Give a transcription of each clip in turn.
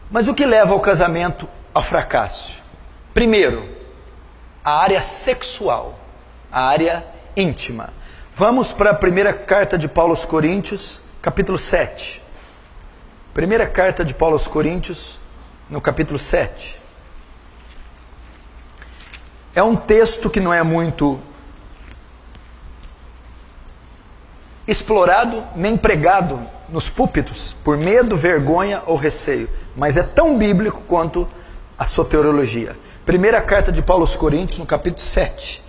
Mas o que leva ao casamento ao fracasso? Primeiro, a área sexual, a área íntima. Vamos para a primeira carta de Paulo aos Coríntios, capítulo 7. Primeira carta de Paulo aos Coríntios, no capítulo 7. É um texto que não é muito explorado, nem pregado nos púlpitos, por medo, vergonha ou receio, mas é tão bíblico quanto a soteriologia. Primeira carta de Paulo aos Coríntios, no capítulo 7.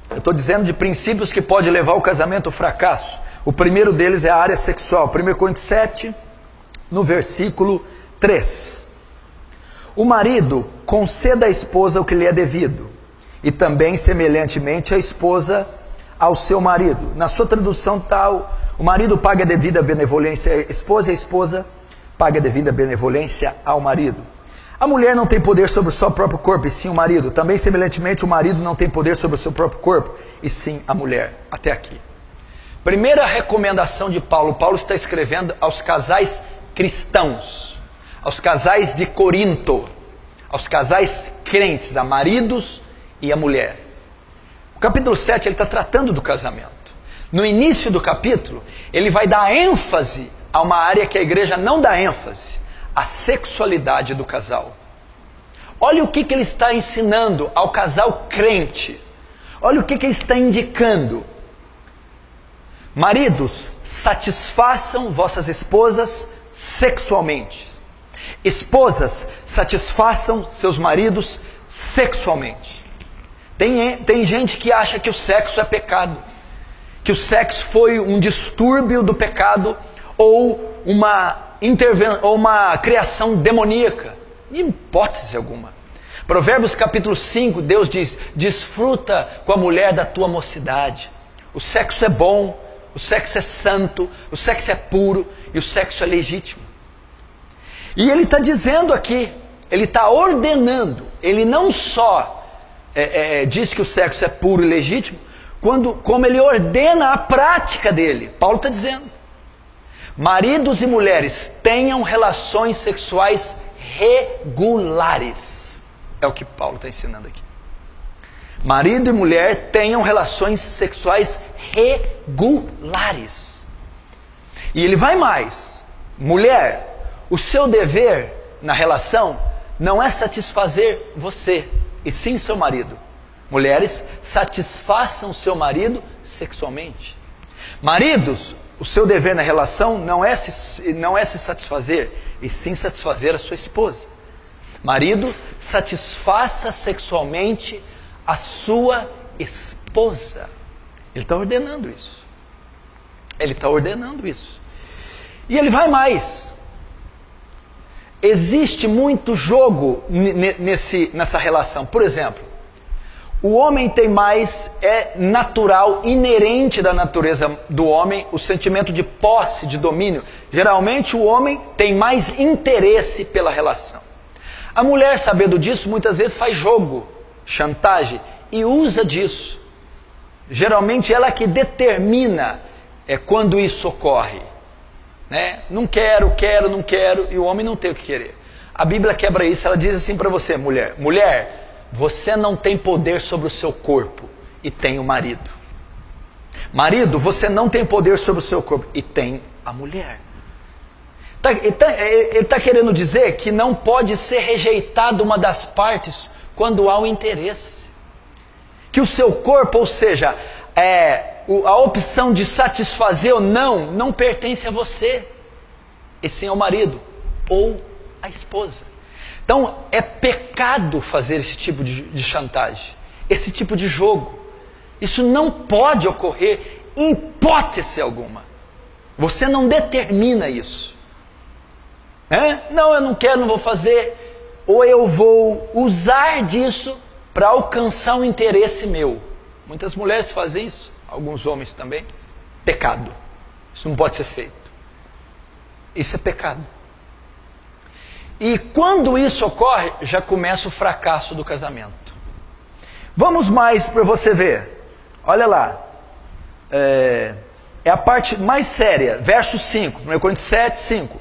Eu estou dizendo de princípios que pode levar o casamento ao fracasso. O primeiro deles é a área sexual. 1 Coríntios 7, no versículo 3. O marido conceda à esposa o que lhe é devido, e também semelhantemente a esposa ao seu marido. Na sua tradução tal, o marido paga a devida benevolência à esposa, e a esposa paga a devida benevolência ao marido. A mulher não tem poder sobre o seu próprio corpo, e sim o marido. Também, semelhantemente, o marido não tem poder sobre o seu próprio corpo, e sim a mulher. Até aqui. Primeira recomendação de Paulo. Paulo está escrevendo aos casais cristãos, aos casais de Corinto, aos casais crentes, a maridos e a mulher. O capítulo 7, ele está tratando do casamento. No início do capítulo, ele vai dar ênfase a uma área que a igreja não dá ênfase: a sexualidade do casal. Olha o que ele está ensinando ao casal crente. Olha o que ele está indicando. Maridos, satisfaçam vossas esposas sexualmente. Esposas, satisfaçam seus maridos sexualmente. Tem gente que acha que o sexo é pecado, que o sexo foi um distúrbio do pecado, ou uma criação demoníaca. De hipótese alguma. Provérbios capítulo 5, Deus diz: desfruta com a mulher da tua mocidade. O sexo é bom, o sexo é santo, o sexo é puro e o sexo é legítimo. E ele está dizendo aqui, ele está ordenando, ele não só diz que o sexo é puro e legítimo, como ele ordena a prática dele. Paulo está dizendo: maridos e mulheres, tenham relações sexuais regulares. É o que Paulo está ensinando aqui. Marido e mulher tenham relações sexuais regulares. E ele vai mais: mulher, o seu dever na relação não é satisfazer você, e sim seu marido. Mulheres, satisfaçam seu marido sexualmente. Maridos, o seu dever na relação não é se satisfazer, e sim satisfazer a sua esposa. Marido, satisfaça sexualmente a sua esposa. Ele está ordenando isso. Ele está ordenando isso. E ele vai mais. Existe muito jogo nessa relação. Por exemplo, o homem tem mais, é natural, inerente da natureza do homem, o sentimento de posse, de domínio. Geralmente o homem tem mais interesse pela relação. A mulher, sabendo disso, muitas vezes faz jogo, chantagem, e usa disso. Geralmente ela que determina quando isso ocorre. Né? Não quero, não quero, e o homem não tem o que querer. A Bíblia quebra isso, ela diz assim para você, mulher: mulher, você não tem poder sobre o seu corpo, e tem o marido. Marido, você não tem poder sobre o seu corpo, e tem a mulher. Ele está querendo dizer que não pode ser rejeitada uma das partes quando há um interesse. Que o seu corpo, ou seja, a opção de satisfazer ou não pertence a você, e sim ao marido ou à esposa. Então é pecado fazer esse tipo de chantagem, esse tipo de jogo. Isso não pode ocorrer em hipótese alguma. Você não determina isso. Não, eu não quero, não vou fazer, ou eu vou usar disso para alcançar um interesse meu. Muitas mulheres fazem isso, alguns homens também. Pecado. Isso não pode ser feito. Isso é pecado. E quando isso ocorre, já começa o fracasso do casamento. Vamos mais para você ver. Olha lá. é a parte mais séria. Verso 5, 1 Coríntios 7, 5.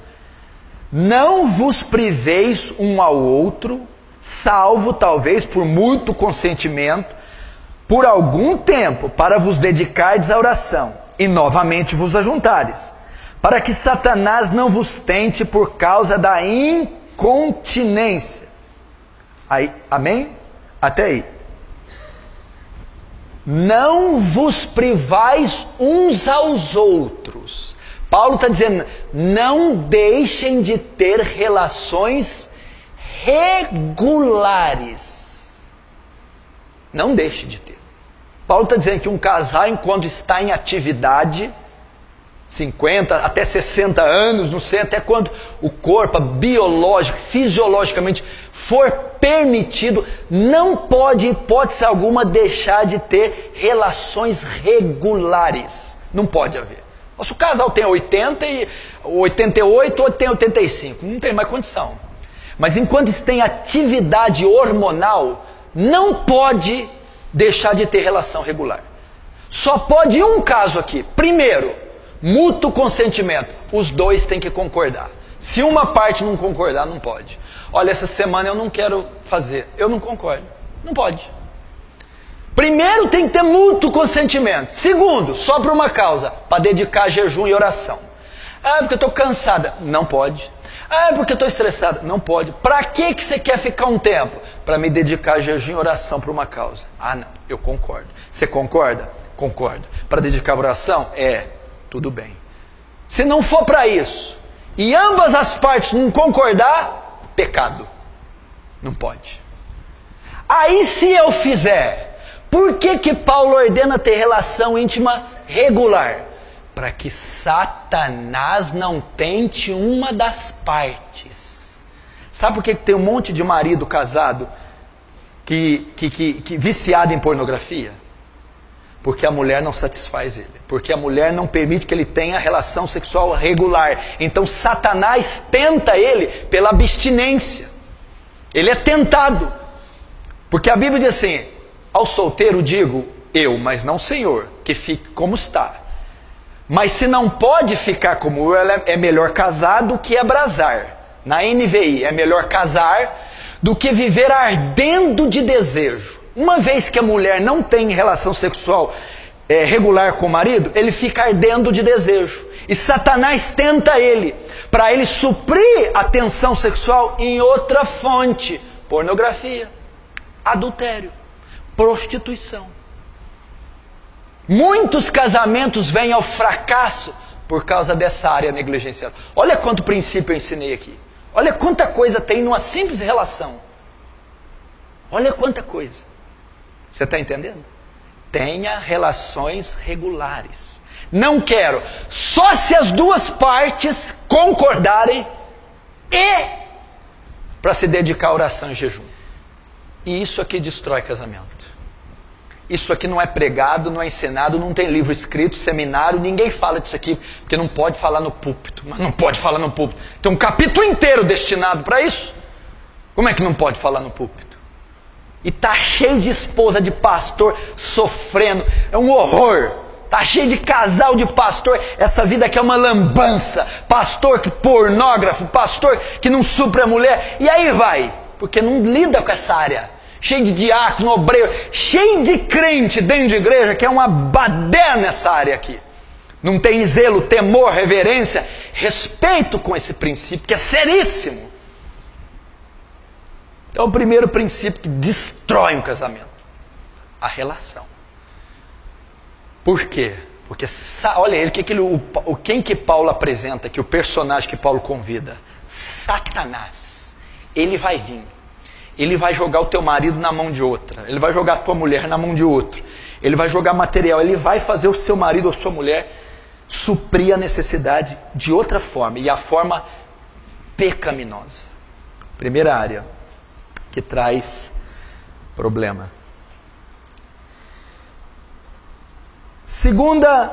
Não vos priveis um ao outro, salvo talvez por muito consentimento, por algum tempo, para vos dedicardes à oração, e novamente vos ajuntares, para que Satanás não vos tente por causa da incontinência. Aí, amém? Até aí. Não vos privais uns aos outros. Paulo está dizendo, não deixem de ter relações regulares. Não deixe de ter. Paulo está dizendo que um casal, enquanto está em atividade, 50 até 60 anos, não sei até quando o corpo biológico, fisiologicamente for permitido, não pode, hipótese alguma, deixar de ter relações regulares. Não pode haver. Se o casal tem 80 e 88 ou tem 85, não tem mais condição. Mas enquanto está em atividade hormonal, não pode deixar de ter relação regular. Só pode um caso aqui. Primeiro, mútuo consentimento. Os dois têm que concordar. Se uma parte não concordar, não pode. Olha, essa semana eu não quero fazer. Eu não concordo. Não pode. Primeiro, tem que ter mútuo consentimento. Segundo, só por uma causa, para dedicar jejum e oração. Ah, porque eu estou cansada. Não pode. Ah, porque eu estou estressada. Não pode. Para que você quer ficar um tempo? Para me dedicar a jejum e oração por uma causa. Ah, não. Eu concordo. Você concorda? Concordo. Para dedicar a oração? Tudo bem. Se não for para isso, e ambas as partes não concordar, pecado. Não pode. Aí se eu fizer, por que Paulo ordena ter relação íntima regular? Para que Satanás não tente uma das partes. Sabe por que tem um monte de marido casado que viciado em pornografia? Porque a mulher não satisfaz ele. Porque a mulher não permite que ele tenha relação sexual regular. Então Satanás tenta ele pela abstinência. Ele é tentado. Porque a Bíblia diz assim, ao solteiro digo, eu, mas não Senhor, que fique como está. Mas se não pode ficar como eu, é melhor casar do que abrasar. Na NVI, é melhor casar do que viver ardendo de desejo. Uma vez que a mulher não tem relação sexual regular com o marido, ele fica ardendo de desejo. E Satanás tenta ele, para ele suprir a tensão sexual em outra fonte. Pornografia, adultério, prostituição. Muitos casamentos vêm ao fracasso por causa dessa área negligenciada. Olha quanto princípio eu ensinei aqui. Olha quanta coisa tem numa simples relação. Olha quanta coisa. Você está entendendo? Tenha relações regulares. Não quero. Só se as duas partes concordarem e para se dedicar à oração e jejum. E isso aqui destrói casamento. Isso aqui não é pregado, não é ensinado, não tem livro escrito, seminário, ninguém fala disso aqui, porque não pode falar no púlpito. Mas não pode falar no púlpito. Tem um capítulo inteiro destinado para isso. Como é que não pode falar no púlpito? E está cheio de esposa de pastor sofrendo. É um horror. Está cheio de casal de pastor. Essa vida aqui é uma lambança. Pastor que pornógrafo, pastor que não supre a mulher. E aí vai, porque não lida com essa área. Cheio de diácono, obreiro, cheio de crente dentro de igreja, que é uma baderna nessa área aqui. Não tem zelo, temor, reverência, respeito com esse princípio, que é seríssimo. É o primeiro princípio que destrói um casamento. A relação. Por quê? Porque, olha ele, quem que Paulo apresenta aqui, o personagem que Paulo convida? Satanás. Ele vai vir. Ele vai jogar o teu marido na mão de outra. Ele vai jogar a tua mulher na mão de outro. Ele vai jogar material. Ele vai fazer o seu marido ou sua mulher suprir a necessidade de outra forma. E a forma pecaminosa. Primeira área que traz problema. Segunda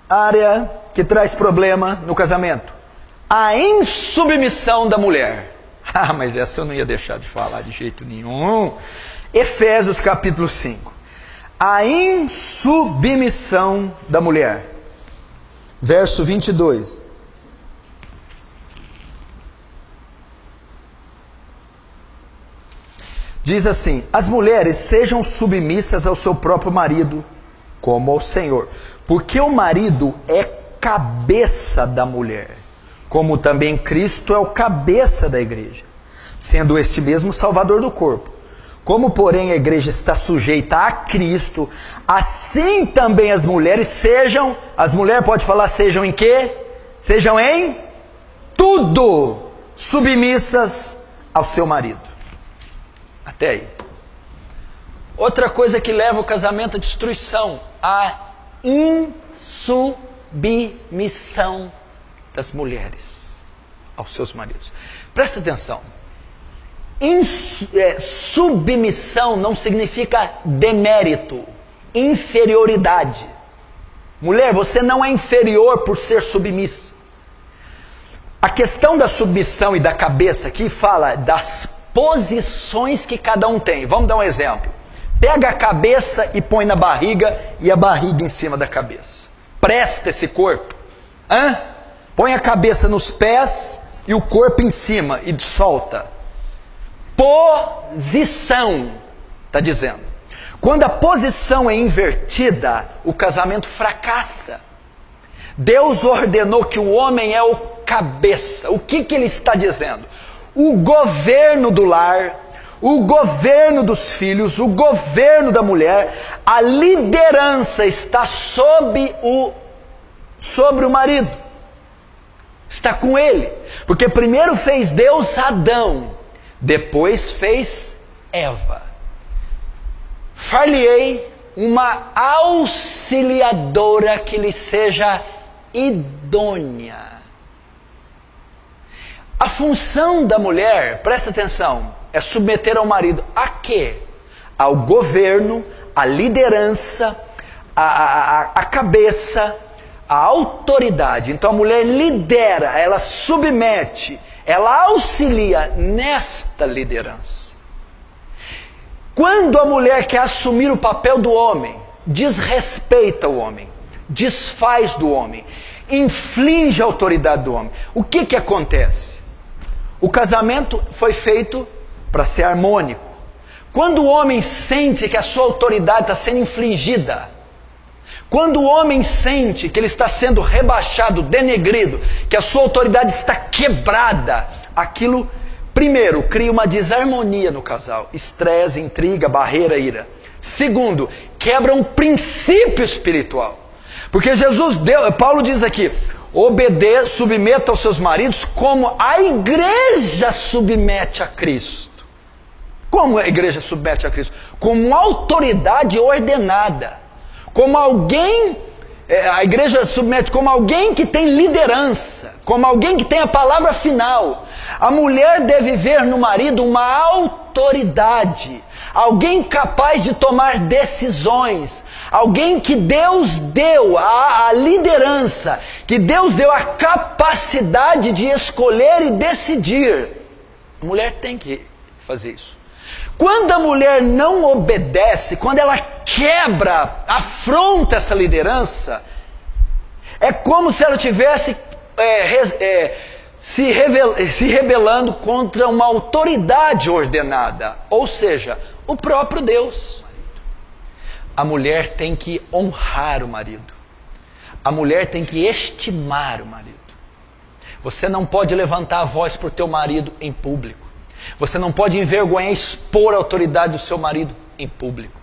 área que traz problema no casamento. A insubmissão da mulher. Ah, mas essa eu não ia deixar de falar de jeito nenhum. Efésios capítulo 5. a insubmissão da mulher. Verso 22. Diz assim: as mulheres sejam submissas ao seu próprio marido, como ao Senhor. Porque o marido é cabeça da mulher, como também Cristo é o cabeça da igreja, sendo este mesmo Salvador do corpo. Como, porém, a igreja está sujeita a Cristo, assim também as mulheres sejam, as mulheres pode falar sejam em quê? Sejam em tudo submissas ao seu marido. Até aí. Outra coisa que leva o casamento à destruição, a insubmissão das mulheres aos seus maridos. Presta atenção. Submissão não significa demérito, inferioridade. Mulher, você não é inferior por ser submissa. A questão da submissão e da cabeça aqui fala das posições que cada um tem. Vamos dar um exemplo. Pega a cabeça e põe na barriga e a barriga em cima da cabeça. Presta esse corpo. Põe a cabeça nos pés e o corpo em cima e solta. Posição, está dizendo. Quando a posição é invertida, o casamento fracassa. Deus ordenou que o homem é o cabeça. O que ele está dizendo? O governo do lar, o governo dos filhos, o governo da mulher, a liderança está sobre o marido. Está com ele. Porque primeiro fez Deus Adão, depois fez Eva. Far-lhe-ei uma auxiliadora que lhe seja idônea. A função da mulher, presta atenção, é submeter ao marido a quê? Ao governo, à liderança, à cabeça, à autoridade. Então a mulher lidera, ela submete, ela auxilia nesta liderança. Quando a mulher quer assumir o papel do homem, desrespeita o homem, desfaz do homem, inflige a autoridade do homem, o que acontece? O casamento foi feito para ser harmônico. Quando o homem sente que a sua autoridade está sendo infligida, quando o homem sente que ele está sendo rebaixado, denegrido, que a sua autoridade está quebrada, aquilo, primeiro, cria uma desarmonia no casal. Estresse, intriga, barreira, ira. Segundo, quebra um princípio espiritual. Porque Paulo diz aqui, submeta aos seus maridos como a igreja submete a Cristo. Como a igreja submete a Cristo? Como uma autoridade ordenada. Como alguém, a igreja submete como alguém que tem liderança, como alguém que tem a palavra final. A mulher deve ver no marido uma autoridade, alguém capaz de tomar decisões, alguém que Deus deu a liderança, que Deus deu a capacidade de escolher e decidir. A mulher tem que fazer isso. Quando a mulher não obedece, quando ela quebra, afronta essa liderança, é como se ela tivesse se rebelando contra uma autoridade ordenada, ou seja, o próprio Deus. A mulher tem que honrar o marido. A mulher tem que estimar o marido. Você não pode levantar a voz por teu marido em público. Você não pode envergonhar e expor a autoridade do seu marido em público.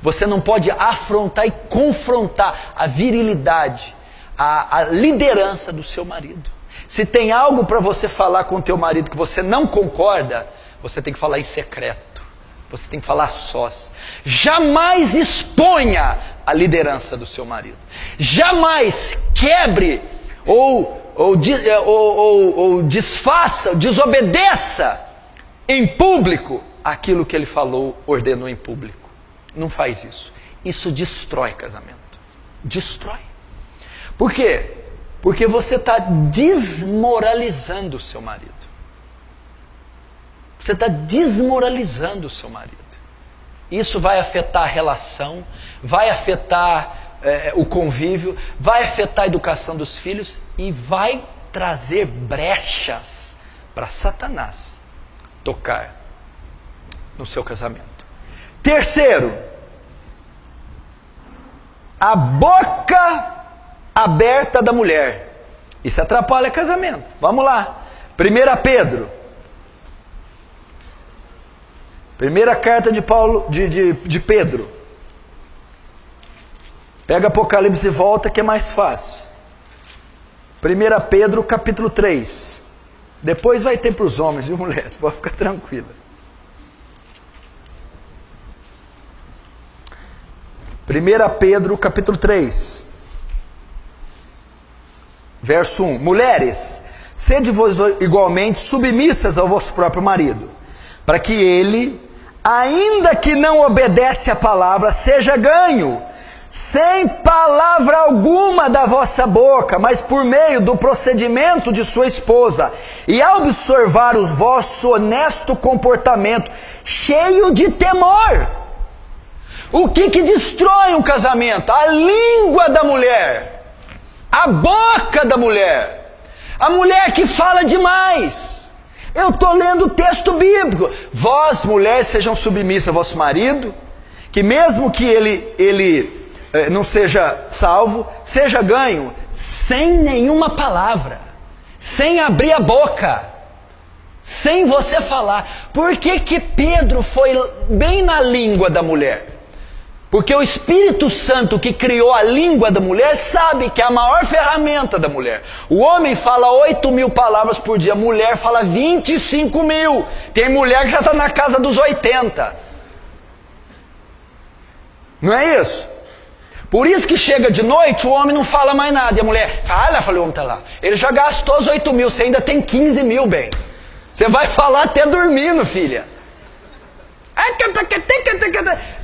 Você não pode afrontar e confrontar a virilidade, a liderança do seu marido. Se tem algo para você falar com o teu marido que você não concorda, você tem que falar em secreto. Você tem que falar a sós. Jamais exponha a liderança do seu marido. Jamais quebre ou desfaça, desobedeça em público aquilo que ele falou, ordenou em público. Não faz isso. Isso destrói casamento. Destrói. Por quê? Porque você está desmoralizando o seu marido. Você está desmoralizando o seu marido. Isso vai afetar a relação, vai afetar o convívio, vai afetar a educação dos filhos e vai trazer brechas para Satanás tocar no seu casamento. Terceiro, a boca aberta da mulher. Isso atrapalha casamento. Vamos lá. 1 Pedro. Primeira carta de Paulo, de Pedro. Pega Apocalipse e volta que é mais fácil. 1 Pedro capítulo 3. Depois vai ter para os homens, viu, mulheres? Pode ficar tranquila. 1 Pedro capítulo 3. Verso 1. Mulheres, sede vos igualmente submissas ao vosso próprio marido, para que ele, ainda que não obedece à palavra, seja ganho, sem palavra alguma da vossa boca, mas por meio do procedimento de sua esposa, e ao observar o vosso honesto comportamento, cheio de temor. O que destrói um casamento? A língua da mulher, a boca da mulher, a mulher que fala demais. Eu estou lendo o texto bíblico. Vós, mulheres, sejam submissas ao vosso marido, que mesmo que ele não seja salvo, seja ganho, sem nenhuma palavra, sem abrir a boca, sem você falar. Por que Pedro foi bem na língua da mulher? Porque o Espírito Santo que criou a língua da mulher sabe que é a maior ferramenta da mulher. O homem fala 8.000 palavras por dia, a mulher fala 25.000. Tem mulher que já está na casa dos 80. Não é isso? Por isso que chega de noite, o homem não fala mais nada. E a mulher fala, o homem está lá. Ele já gastou os 8.000, você ainda tem 15.000, bem. Você vai falar até dormindo, filha.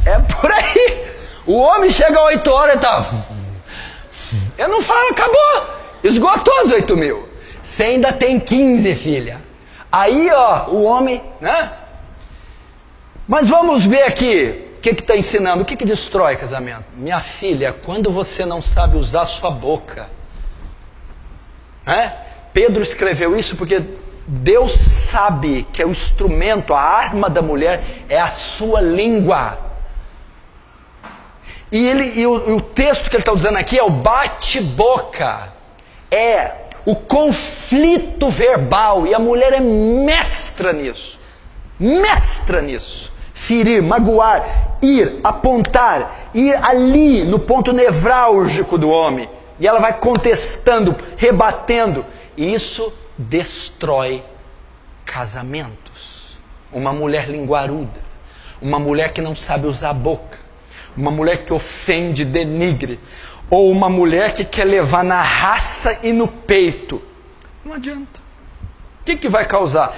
É por aí. O homem chega às 8 horas e tá. Eu não falo, acabou. Esgotou os 8.000. Você ainda tem 15, filha. Aí, ó, o homem, né? Mas vamos ver aqui. O que está ensinando? O que destrói casamento? Minha filha, quando você não sabe usar sua boca. Né? Pedro escreveu isso porque Deus sabe que é o instrumento, a arma da mulher é a sua língua. E o texto que ele está usando aqui é o bate-boca. É o conflito verbal. E a mulher é mestra nisso. Mestra nisso. Ferir, magoar, ir, apontar, ir ali no ponto nevrálgico do homem. E ela vai contestando, rebatendo. E isso destrói casamentos. Uma mulher linguaruda, uma mulher que não sabe usar a boca, uma mulher que ofende, denigre, ou uma mulher que quer levar na raça e no peito. Não adianta. O que vai causar?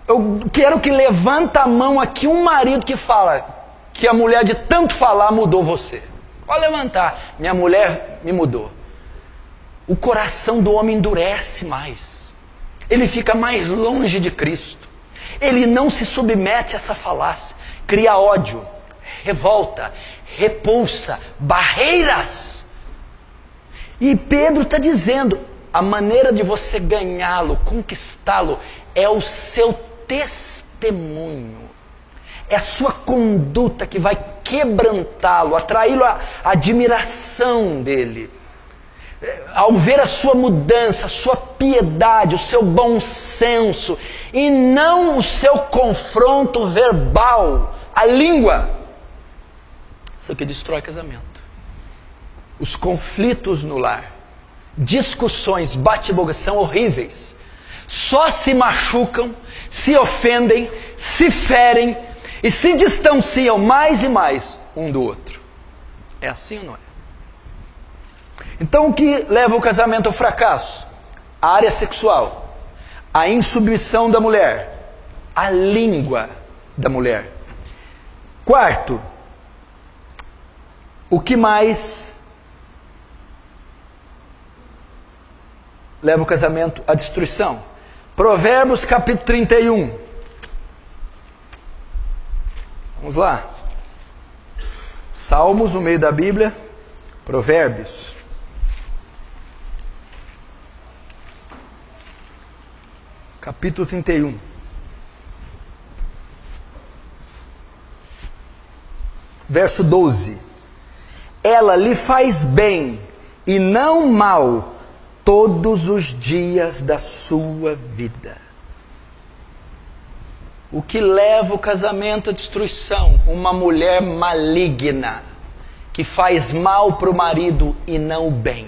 Eu quero que levanta a mão aqui um marido que fala que a mulher de tanto falar mudou você. Pode levantar. Minha mulher me mudou. O coração do homem endurece mais. Ele fica mais longe de Cristo. Ele não se submete a essa falácia. Cria ódio, revolta, repulsa, barreiras. E Pedro está dizendo, a maneira de você ganhá-lo, conquistá-lo, é o seu testemunho. É a sua conduta que vai quebrantá-lo, atraí-lo à admiração dele. Ao ver a sua mudança, a sua piedade, o seu bom senso, e não o seu confronto verbal, a língua. Isso aqui destrói casamento. Os conflitos no lar, discussões, bate-boca são horríveis. Só se machucam, se ofendem, se ferem e se distanciam mais e mais um do outro. É assim ou não é? Então o que leva o casamento ao fracasso? A área sexual, a insubmissão da mulher, a língua da mulher. Quarto, o que mais leva o casamento à destruição? Provérbios capítulo 31. Vamos lá. Salmos, no meio da Bíblia, Provérbios. Capítulo 31. Verso 12. Ela lhe faz bem e não mal todos os dias da sua vida. O que leva o casamento à destruição? Uma mulher maligna, que faz mal para o marido e não o bem.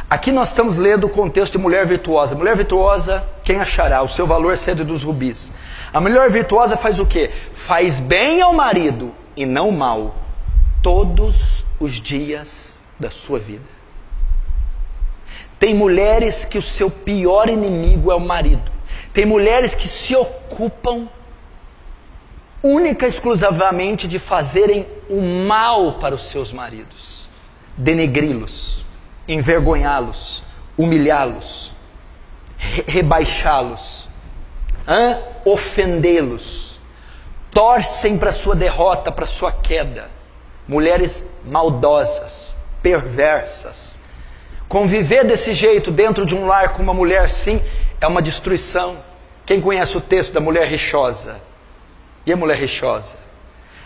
Aqui nós estamos lendo o contexto de mulher virtuosa. Mulher virtuosa, quem achará? O seu valor cede dos rubis. A mulher virtuosa faz o quê? Faz bem ao marido e não mal todos os dias da sua vida. Tem mulheres que o seu pior inimigo é o marido. Tem mulheres que se ocupam única e exclusivamente de fazerem o mal para os seus maridos, denegri-los, envergonhá-los, humilhá-los, rebaixá-los, ofendê-los, torcem para a sua derrota, para a sua queda. Mulheres maldosas, perversas. Conviver desse jeito dentro de um lar com uma mulher assim é uma destruição. Quem conhece o texto da mulher rixosa? E a mulher rixosa?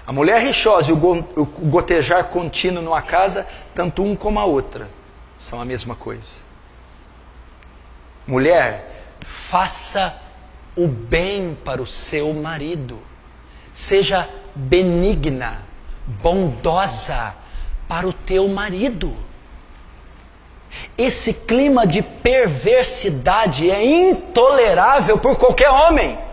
A mulher rixosa e o gotejar contínuo numa casa, tanto um como a outra, são a mesma coisa. Mulher, faça o bem para o seu marido. Seja benigna, bondosa para o teu marido. Esse clima de perversidade é intolerável por qualquer homem.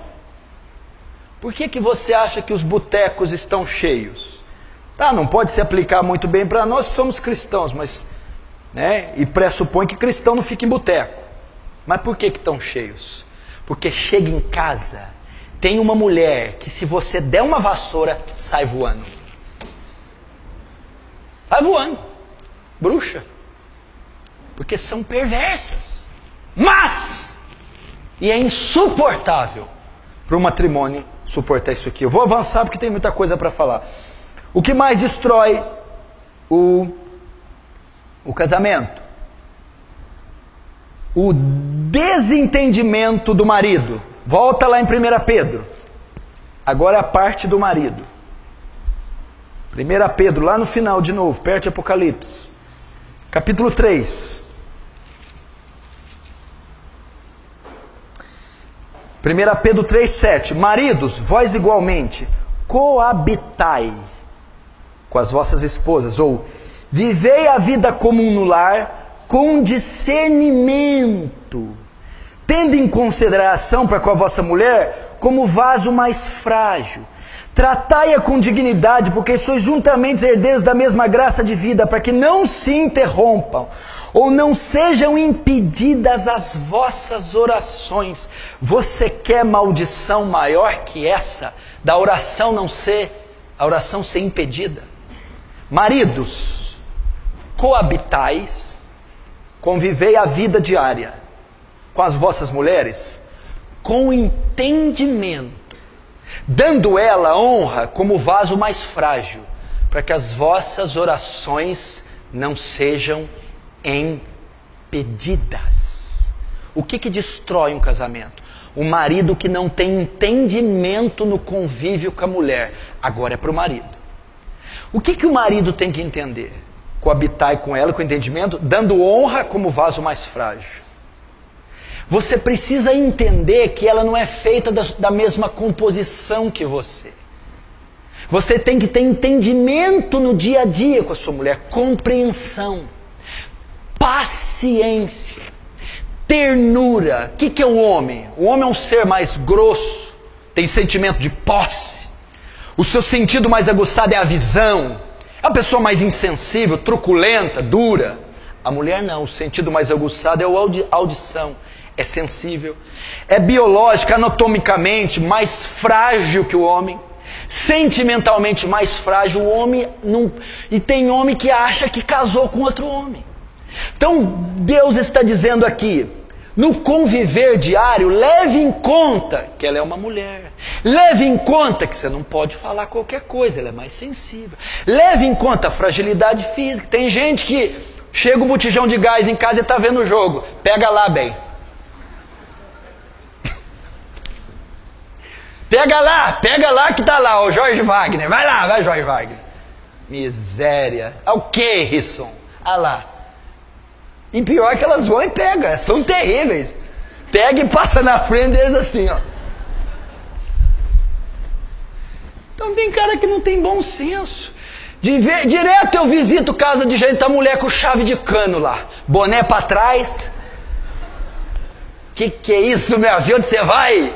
Por que você acha que os botecos estão cheios? Tá, não pode se aplicar muito bem para nós, somos cristãos, mas, né, e pressupõe que cristão não fica em boteco. Mas por que estão cheios? Porque chega em casa, tem uma mulher que se você der uma vassoura, sai voando. Sai voando. Bruxa. Porque são perversas. Mas, e é insuportável para o matrimônio suportar isso aqui. Eu vou avançar porque tem muita coisa para falar. O que mais destrói o casamento? O desentendimento do marido. Volta lá em 1 Pedro. Agora é a parte do marido. 1 Pedro, lá no final de novo, perto de Apocalipse. Capítulo 3. 1 Pedro 3,7. Maridos, vós igualmente coabitai com as vossas esposas, ou vivei a vida comum no lar com discernimento, tendo em consideração para com a vossa mulher como vaso mais frágil. Tratai-a com dignidade, porque sois juntamente herdeiros da mesma graça de vida, para que não se interrompam ou não sejam impedidas as vossas orações. Você quer maldição maior que essa? Da oração não ser, a oração ser impedida. Maridos, coabitais, convivei a vida diária com as vossas mulheres, com entendimento, dando ela honra como vaso mais frágil, para que as vossas orações não sejam impedidas. O que destrói um casamento? O marido que não tem entendimento no convívio com a mulher. Agora é para o marido. O que o marido tem que entender? Coabitar com ela com entendimento, dando honra como vaso mais frágil. Você precisa entender que ela não é feita da mesma composição que você. Você tem que ter entendimento no dia a dia com a sua mulher, compreensão, paciência, ternura. O que é o homem? O homem é um ser mais grosso, tem sentimento de posse. O seu sentido mais aguçado é a visão. É uma pessoa mais insensível, truculenta, dura. A mulher não, o sentido mais aguçado é a audição. É sensível, é biológica, anatomicamente mais frágil que o homem, sentimentalmente mais frágil. O homem não, e tem homem que acha que casou com outro homem. Então Deus está dizendo aqui: No conviver diário, leve em conta que ela é uma mulher. Leve em conta que você não pode falar qualquer coisa, ela é mais sensível. Leve em conta a fragilidade física. Tem gente que chega um botijão de gás em casa e está vendo o jogo. Pega lá, bem. Pega lá que tá lá, o Jorge Wagner. Vai Jorge Wagner. Miséria. O que, Risson? Ah lá. E pior que elas vão e pegam, são terríveis. Pega e passa na frente deles assim, ó. Então tem cara que não tem bom senso. Direto eu visito casa de gente, tá mulher com chave de cano lá. Boné pra trás. Que é isso, minha filha? Onde você vai?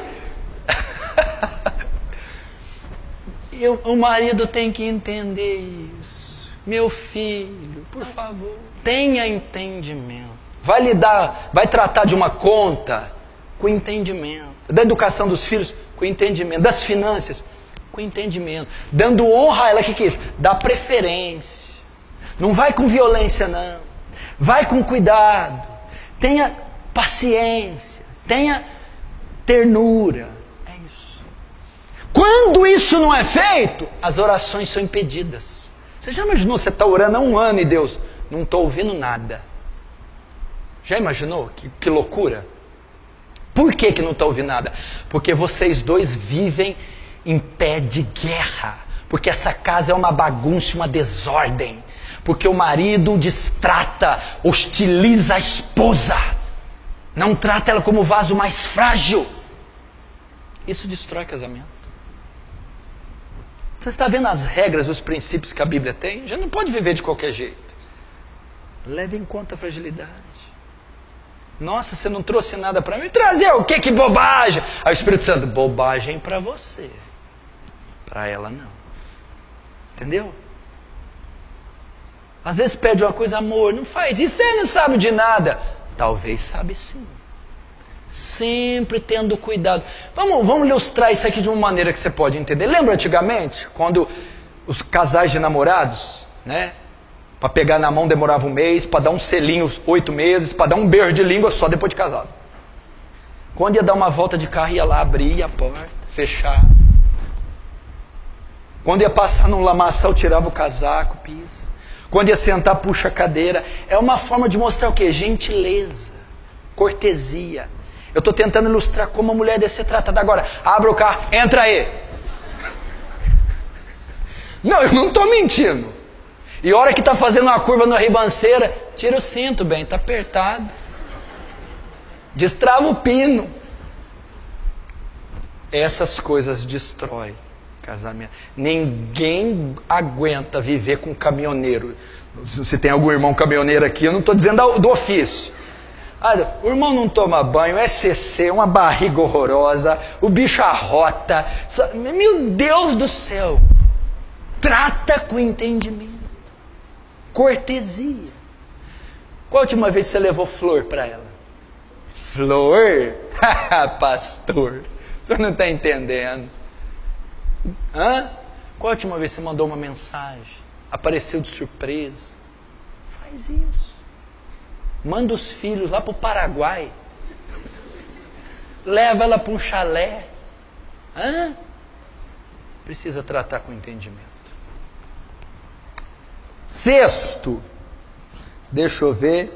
O marido tem que entender isso. Meu filho, por favor, tenha entendimento. Vai tratar de uma conta com entendimento. Da educação dos filhos, com entendimento. Das finanças, com entendimento. Dando honra a ela, o que é isso? Dá preferência. Não vai com violência, não. Vai com cuidado. Tenha paciência. Tenha ternura. É isso. Quando isso não é feito, as orações são impedidas. Você já imaginou, você está orando há 1 ano e Deus, não estou ouvindo nada. Já imaginou? Que loucura. Por que não está ouvindo nada? Porque vocês dois vivem em pé de guerra. Porque essa casa é uma bagunça, uma desordem. Porque o marido destrata, hostiliza a esposa. Não trata ela como o vaso mais frágil. Isso destrói casamento. Você está vendo as regras, os princípios que a Bíblia tem? Já não pode viver de qualquer jeito. Leve em conta a fragilidade. Nossa, você não trouxe nada para mim. Trazer o quê? Que bobagem! Aí o Espírito Santo, bobagem para você. Para ela não. Entendeu? Às vezes pede uma coisa, amor, não faz isso, você não sabe de nada. Talvez sabe sim. Sempre tendo cuidado. Vamos ilustrar isso aqui de uma maneira que você pode entender. Lembra antigamente, quando os casais de namorados, né? Para pegar na mão demorava 1 mês, para dar um selinho 8 meses, para dar um beijo de língua só depois de casado. Quando ia dar uma volta de carro, ia lá, abria a porta, fechava. Quando ia passar num lamaçal, tirava o casaco, pisa. Quando ia sentar, puxa a cadeira. É uma forma de mostrar o quê? Gentileza, cortesia. Eu estou tentando ilustrar como a mulher deve ser tratada. Agora, abra o carro, entra aí. Não, eu não estou mentindo. E a hora que está fazendo uma curva na ribanceira, tira o cinto, bem, está apertado. Destrava o pino. Essas coisas destroem casamento. Ninguém aguenta viver com caminhoneiro. Se tem algum irmão caminhoneiro aqui, eu não estou dizendo do ofício. Olha, o irmão não toma banho, é CC, uma barriga horrorosa, o bicho arrota. Meu Deus do céu! Trata com entendimento, cortesia. Qual a última vez você levou flor para ela? Flor? Pastor, o senhor não está entendendo. Hã? Qual a última vez você mandou uma mensagem? Apareceu de surpresa? Faz isso. Manda os filhos lá para o Paraguai. Leva ela para um chalé. Hã? Precisa tratar com entendimento. Sexto, deixa eu ver.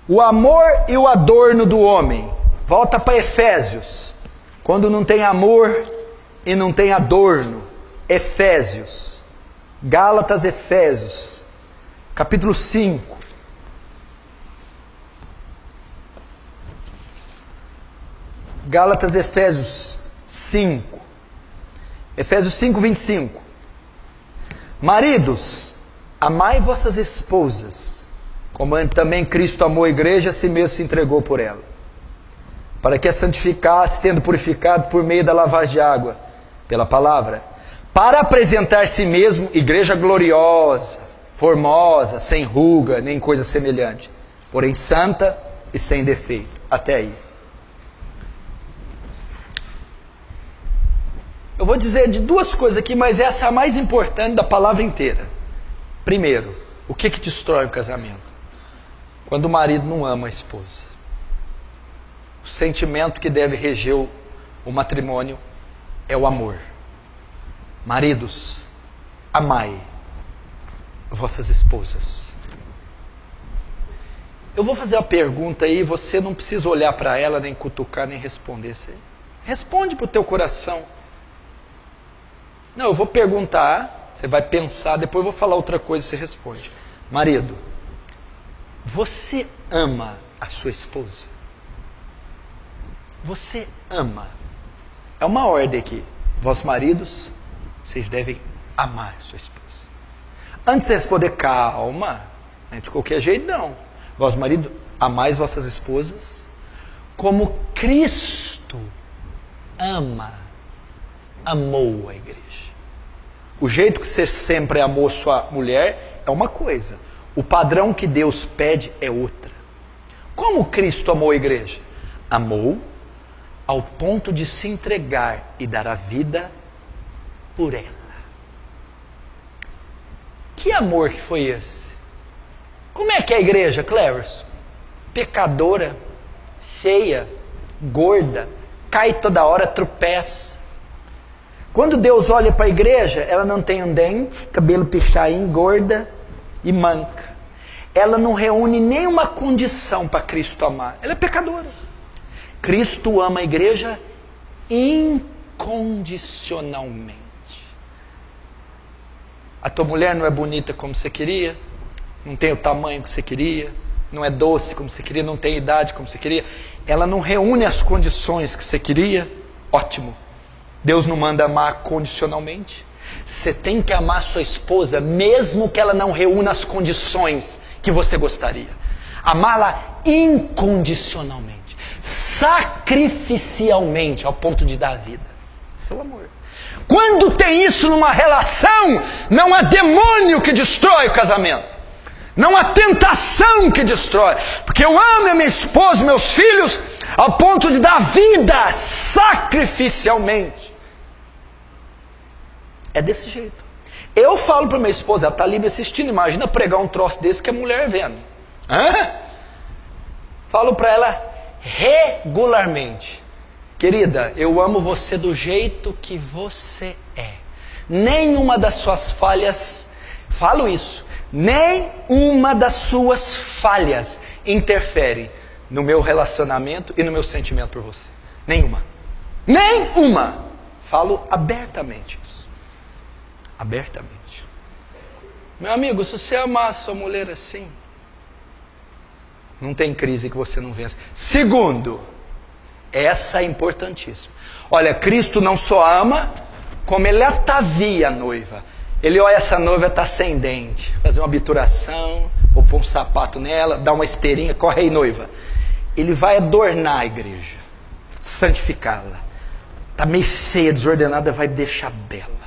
O amor e o adorno do homem. Volta para Efésios. Quando não tem amor e não tem adorno. Efésios. Gálatas, Efésios. Capítulo 5. Gálatas, Efésios 5. Efésios 5, 25. Maridos, amai vossas esposas, como também Cristo amou a igreja, a si mesmo se entregou por ela, para que a santificasse, tendo purificado por meio da lavagem de água, pela palavra, para apresentar si mesmo igreja gloriosa, formosa, sem ruga, nem coisa semelhante, porém santa e sem defeito. Até aí. Eu vou dizer de 2 coisas aqui, mas essa é a mais importante da palavra inteira. Primeiro, o que destrói o casamento? Quando o marido não ama a esposa. sentimento que deve reger o matrimônio é o amor. Maridos, amai vossas esposas. Eu vou fazer a pergunta aí, você não precisa olhar para ela, nem cutucar, nem responder. Você responde para o teu coração. Não, eu vou perguntar, você vai pensar, depois eu vou falar outra coisa e você responde. Marido, você ama a sua esposa? Você ama? É uma ordem aqui. Vós maridos, vocês devem amar sua esposa. Antes de responder, calma, de qualquer jeito não. Vós marido, amais vossas esposas como Cristo amou a igreja. O jeito que você sempre amou sua mulher é uma coisa. O padrão que Deus pede é outra. Como Cristo amou a igreja? Amou ao ponto de se entregar e dar a vida por ela. Que amor que foi esse? Como é que é a igreja, Cleverson? Pecadora, feia, gorda, cai toda hora, tropeça. Quando Deus olha para a igreja, ela não tem um dente, cabelo pichain, gorda e manca. Ela não reúne nenhuma condição para Cristo amar. Ela é pecadora. Cristo ama a igreja incondicionalmente. A tua mulher não é bonita como você queria, não tem o tamanho que você queria, não é doce como você queria, não tem idade como você queria, ela não reúne as condições que você queria, ótimo. Deus não manda amar condicionalmente. Você tem que amar sua esposa, mesmo que ela não reúna as condições que você gostaria. Amá-la incondicionalmente, sacrificialmente, ao ponto de dar a vida. Seu amor. Quando tem isso numa relação, não há demônio que destrói o casamento. Não há tentação que destrói. Porque eu amo a minha esposa, meus filhos, ao ponto de dar vida sacrificialmente. É desse jeito. Eu falo para minha esposa, ela está ali me assistindo, imagina pregar um troço desse que a mulher vendo. Falo para ela regularmente. Querida, eu amo você do jeito que você é. Nenhuma das suas falhas, falo isso, nenhuma das suas falhas interfere no meu relacionamento e no meu sentimento por você. Nenhuma. Nenhuma. Falo abertamente isso. Abertamente. Meu amigo, se você amar a sua mulher assim, não tem crise que você não vença. Segundo, essa é importantíssima. Olha, Cristo não só ama, como ele atavia a noiva. Ele olha, essa noiva está sem dente, fazer uma obturação, vou pôr um sapato nela, dar uma esteirinha, corre aí, noiva. Ele vai adornar a igreja, santificá-la. Está meio feia, desordenada, vai deixar bela.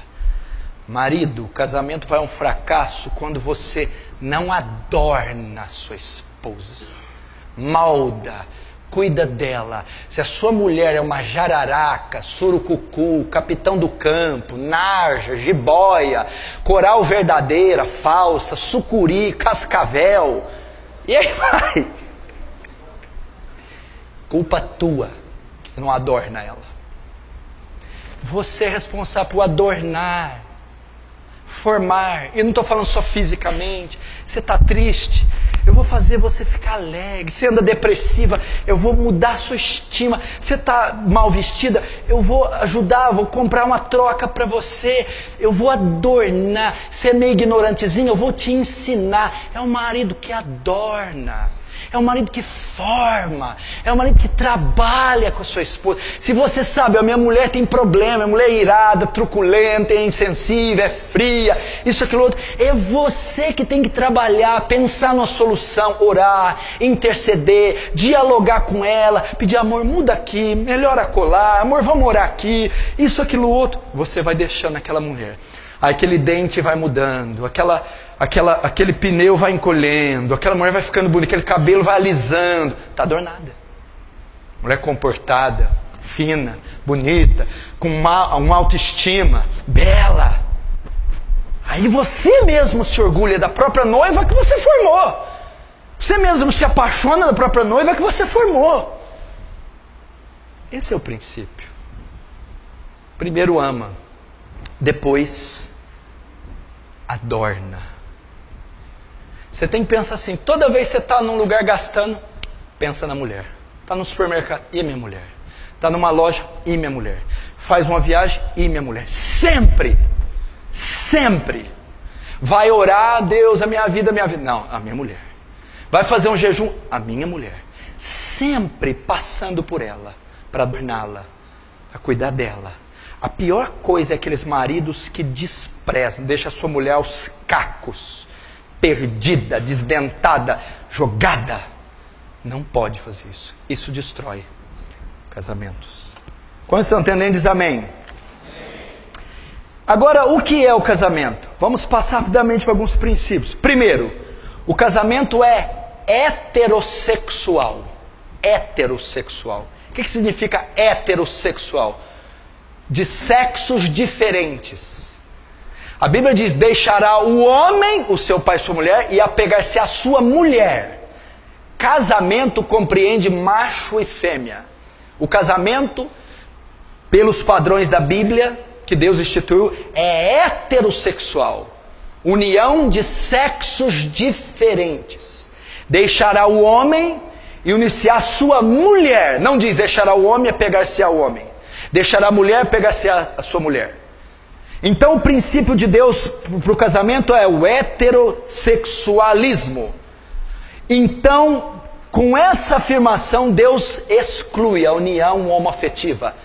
Marido, o casamento vai a um fracasso quando você não adorna a sua esposa. Malda, cuida dela. Se a sua mulher é uma jararaca, surucucu, capitão do campo, narja, jiboia, coral verdadeira, falsa, sucuri, cascavel, e aí vai. Culpa tua que não adorna ela. Você é responsável por adornar, formar. E não estou falando só fisicamente. Você está triste, eu vou fazer você ficar alegre. Você anda depressiva, eu vou mudar a sua estima. Você está mal vestida, eu vou ajudar, vou comprar uma troca para você. Eu vou adornar. Você é meio ignorantezinho, eu vou te ensinar. É um marido que adorna. É um marido que forma, é um marido que trabalha com a sua esposa. Se você sabe, a minha mulher tem problema, a mulher é irada, truculenta, é insensível, é fria, isso, aquilo, outro. É você que tem que trabalhar, pensar numa solução, orar, interceder, dialogar com ela, pedir, amor, muda aqui, melhora acolá, amor, vamos orar aqui, isso, aquilo, outro. Você vai deixando aquela mulher. Aí aquele dente vai mudando, aquele pneu vai encolhendo, aquela mulher vai ficando bonita, aquele cabelo vai alisando. Está adornada. Mulher comportada, fina, bonita, com uma autoestima, bela. Aí você mesmo se orgulha da própria noiva que você formou. Você mesmo se apaixona da própria noiva que você formou. Esse é o princípio. Primeiro ama, depois adorna. Você tem que pensar assim, toda vez que você está num lugar gastando, pensa na mulher. Está no supermercado, e minha mulher. Está numa loja, e minha mulher. Faz uma viagem, e minha mulher. Sempre, sempre. Vai orar, Deus, a minha vida. Não, a minha mulher. Vai fazer um jejum, a minha mulher. Sempre passando por ela, para adorná-la, para cuidar dela. A pior coisa é aqueles maridos que desprezam, deixam a sua mulher aos cacos, perdida, desdentada, jogada. Não pode fazer isso. Isso destrói casamentos. Quando estão entendendo, diz amém. Agora, o que é o casamento? Vamos passar rapidamente para alguns princípios. Primeiro, o casamento é heterossexual. Heterossexual. O que significa heterossexual? De sexos diferentes. A Bíblia diz, deixará o homem, o seu pai e sua mulher, e apegar-se à sua mulher. Casamento compreende macho e fêmea. O casamento, pelos padrões da Bíblia, que Deus instituiu, é heterossexual. União de sexos diferentes. Deixará o homem e unir-se à sua mulher. Não diz deixará o homem e pegar-se ao homem. Deixará a mulher e pegar-se à sua mulher. Então o princípio de Deus para o casamento é o heterossexualismo. Então, com essa afirmação, Deus exclui a união homoafetiva.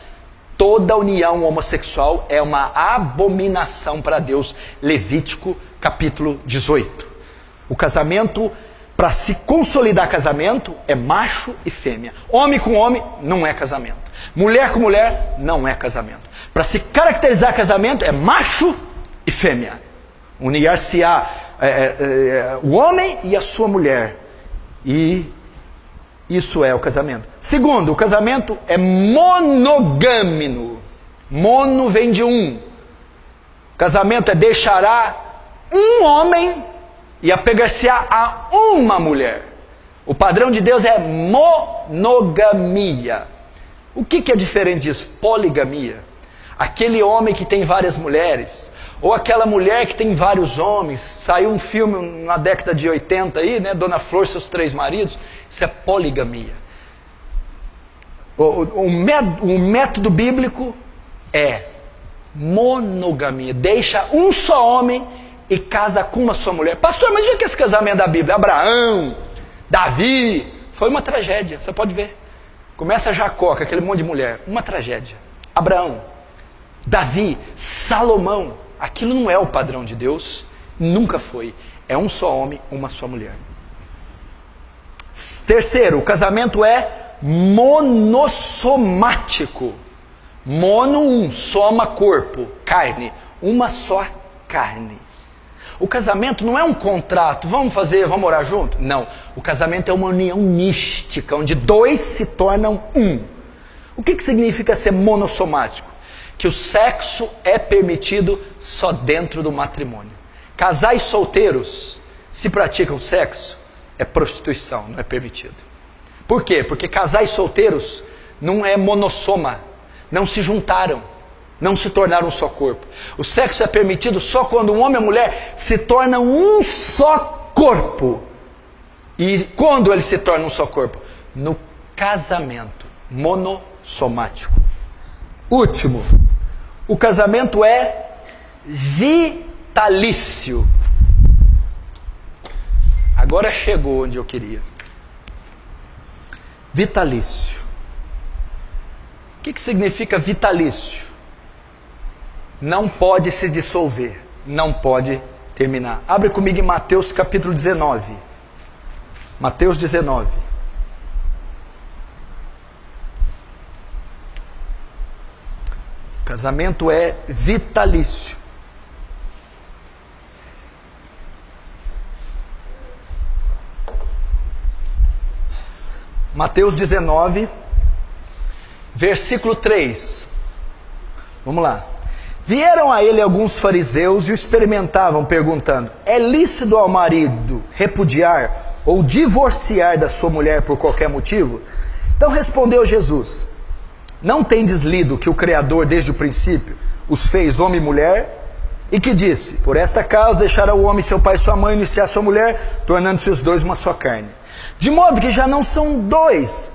Toda união homossexual é uma abominação para Deus. Levítico capítulo 18. O casamento, para se consolidar casamento, é macho e fêmea. Homem com homem não é casamento. Mulher com mulher não é casamento. Para se caracterizar casamento é macho e fêmea. Unir-se-á o homem e a sua mulher. E isso é o casamento. Segundo, o casamento é monogâmico. Mono vem de um. Casamento é deixará um homem e apegar-se-á a uma mulher. O padrão de Deus é monogamia. O que é diferente disso? Poligamia. Aquele homem que tem várias mulheres, ou aquela mulher que tem vários homens. Saiu um filme na década de 80 aí, né? Dona Flor e seus 3 maridos. Isso é poligamia. O método bíblico é monogamia. Deixa um só homem e casa com uma só mulher. Pastor, mas o que é esse casamento da Bíblia? Abraão, Davi, foi uma tragédia, você pode ver. Começa Jacó, com aquele monte de mulher, uma tragédia. Abraão, Davi, Salomão, aquilo não é o padrão de Deus, nunca foi. É um só homem, uma só mulher. Terceiro, o casamento é monossomático. Mono, um, soma, corpo, carne, uma só carne. O casamento não é um contrato, vamos orar junto? Não, o casamento é uma união mística, onde 2 se tornam um. O que significa ser monossomático? Que o sexo é permitido só dentro do matrimônio. Casais solteiros, se praticam sexo, é prostituição, não é permitido. Por quê? Porque casais solteiros não é monossoma, não se juntaram, não se tornaram um só corpo. O sexo é permitido só quando um homem e a mulher se tornam um só corpo. E quando eles se tornam um só corpo? No casamento monossomático. Último, o casamento é vitalício. Agora chegou onde eu queria. Vitalício. O que significa vitalício? Não pode se dissolver, não pode terminar. Abre comigo em Mateus capítulo 19. Mateus 19. Casamento é vitalício. Mateus 19, versículo 3. Vamos lá. Vieram a ele alguns fariseus e o experimentavam, perguntando: é lícito ao marido repudiar ou divorciar da sua mulher por qualquer motivo? Então respondeu Jesus: Não tendes lido que o Criador desde o princípio os fez homem e mulher, e que disse, por esta causa deixará o homem seu pai e sua mãe, e unir-se-á sua mulher, tornando-se os dois uma só carne. De modo que já não são dois,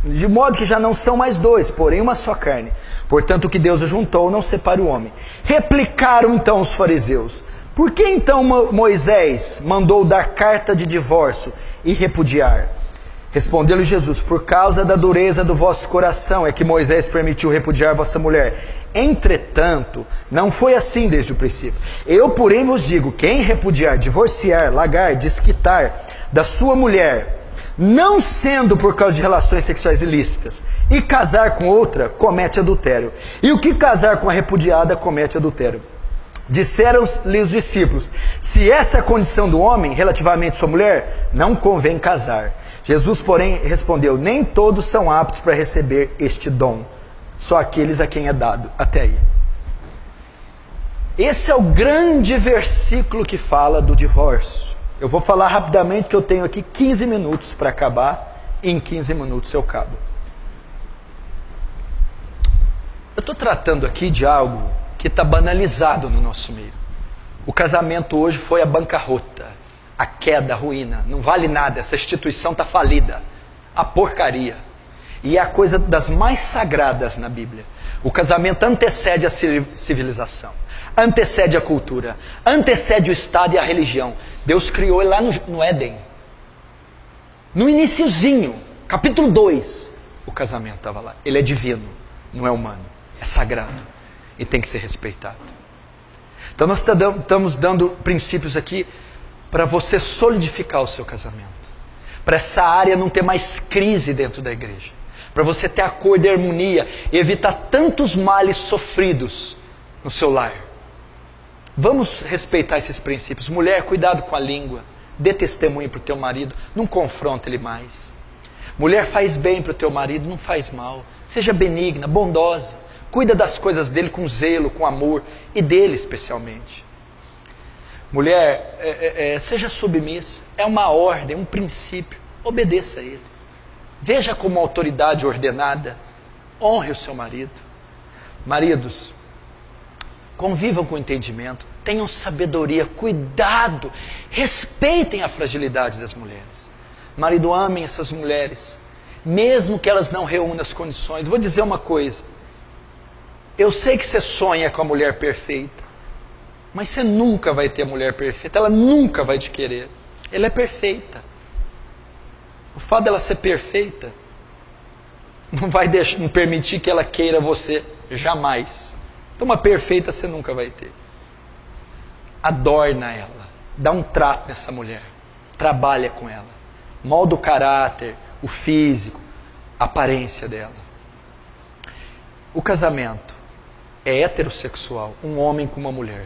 de modo que já não são mais dois, porém uma só carne. Portanto, o que Deus ajuntou, não separe o homem. Replicaram então os fariseus, por que então Moisés mandou dar carta de divórcio e repudiar? Respondeu-lhe Jesus, por causa da dureza do vosso coração é que Moisés permitiu repudiar vossa mulher. Entretanto, não foi assim desde o princípio. Eu, porém, vos digo, quem repudiar, divorciar, largar, desquitar da sua mulher, não sendo por causa de relações sexuais ilícitas, e casar com outra, comete adultério. E o que casar com a repudiada, comete adultério. Disseram-lhe os discípulos, se essa é a condição do homem relativamente à sua mulher, não convém casar. Jesus, porém, respondeu, nem todos são aptos para receber este dom, só aqueles a quem é dado. Até aí. Esse é o grande versículo que fala do divórcio. Eu vou falar rapidamente que eu tenho aqui 15 minutos para acabar, e em 15 minutos eu acabo. Eu estou tratando aqui de algo que está banalizado no nosso meio. O casamento hoje foi a bancarrota, a queda, a ruína. Não vale nada, essa instituição está falida. A porcaria. E é a coisa das mais sagradas na Bíblia. O casamento antecede a civilização, antecede a cultura, antecede o Estado e a religião. Deus criou ele lá no Éden. No iniciozinho, capítulo 2, o casamento estava lá. Ele é divino, não é humano, é sagrado e tem que ser respeitado. Então nós estamos dando princípios aqui para você solidificar o seu casamento, para essa área não ter mais crise dentro da igreja, para você ter acordo e harmonia e evitar tantos males sofridos no seu lar. Vamos respeitar esses princípios. Mulher, cuidado com a língua, dê testemunho para o teu marido, não confronta ele mais. Mulher, faz bem para o teu marido, não faz mal. Seja benigna, bondosa, cuida das coisas dele com zelo, com amor, e dele especialmente. Mulher, seja submissa, é uma ordem, um princípio, obedeça a ele. Veja como autoridade ordenada, honre o seu marido. Maridos, convivam com entendimento, tenham sabedoria, cuidado, respeitem a fragilidade das mulheres. Marido, amem essas mulheres, mesmo que elas não reúnam as condições. Vou dizer uma coisa, eu sei que você sonha com a mulher perfeita, mas você nunca vai ter a mulher perfeita, ela nunca vai te querer, ela é perfeita. O fato dela ser perfeita não vai não permitir que ela queira você, jamais. Então uma perfeita você nunca vai ter. Adorna ela, dá um trato nessa mulher, trabalha com ela, molda o caráter, o físico, a aparência dela. O casamento é heterossexual, um homem com uma mulher.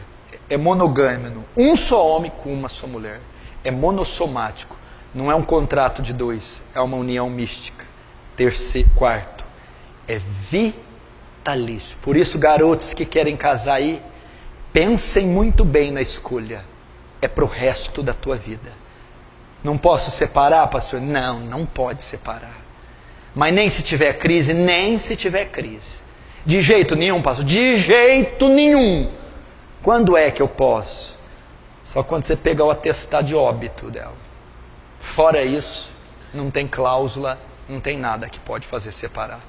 É monogâmico, um só homem com uma só mulher. É monossomático, não é um contrato de dois, é uma união mística. Quarto, é vitalício. Por isso, garotos que querem casar aí, pensem muito bem na escolha. É para o resto da tua vida. Não posso separar, pastor? Não, não pode separar. Mas nem se tiver crise, nem se tiver crise. De jeito nenhum, pastor? De jeito nenhum. Quando é que eu posso? Só quando você pegar o atestado de óbito dela. Fora isso, não tem cláusula, não tem nada que pode fazer separar.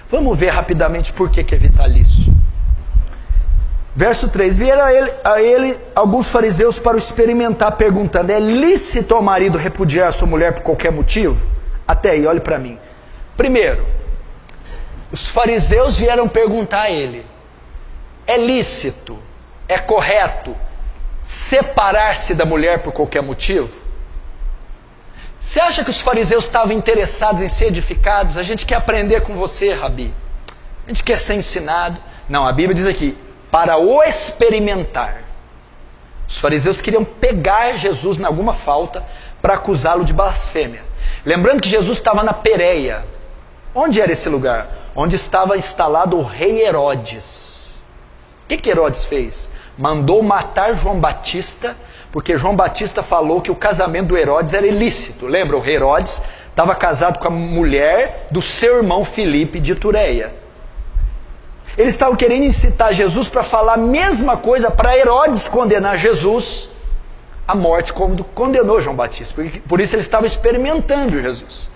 Vamos ver rapidamente por que é vitalício. Verso 3. Vieram a ele alguns fariseus para o experimentar, perguntando, é lícito ao marido repudiar a sua mulher por qualquer motivo? Até aí, olhe para mim. Primeiro, os fariseus vieram perguntar a ele, é lícito, é correto separar-se da mulher por qualquer motivo? Você acha que os fariseus estavam interessados em ser edificados? A gente quer aprender com você, Rabi. A gente quer ser ensinado. Não, a Bíblia diz aqui, para o experimentar. Os fariseus queriam pegar Jesus em alguma falta para acusá-lo de blasfêmia. Lembrando que Jesus estava na Pérea. Onde era esse lugar? Onde estava instalado o rei Herodes. O que Herodes fez? Mandou matar João Batista, porque João Batista falou que o casamento do Herodes era ilícito. Lembra? O rei Herodes estava casado com a mulher do seu irmão Filipe de Itureia. Eles estavam querendo incitar Jesus para falar a mesma coisa para Herodes condenar Jesus à morte, como condenou João Batista. Por isso eles estavam experimentando Jesus.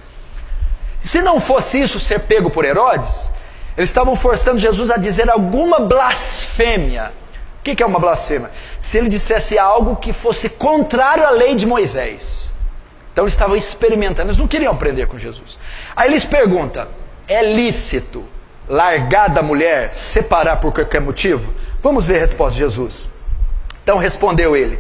Se não fosse isso ser pego por Herodes, eles estavam forçando Jesus a dizer alguma blasfêmia. O que é uma blasfêmia? Se ele dissesse algo que fosse contrário à lei de Moisés. Então eles estavam experimentando, eles não queriam aprender com Jesus. Aí eles perguntam, é lícito largar da mulher, separar por qualquer motivo? Vamos ver a resposta de Jesus. Então respondeu ele,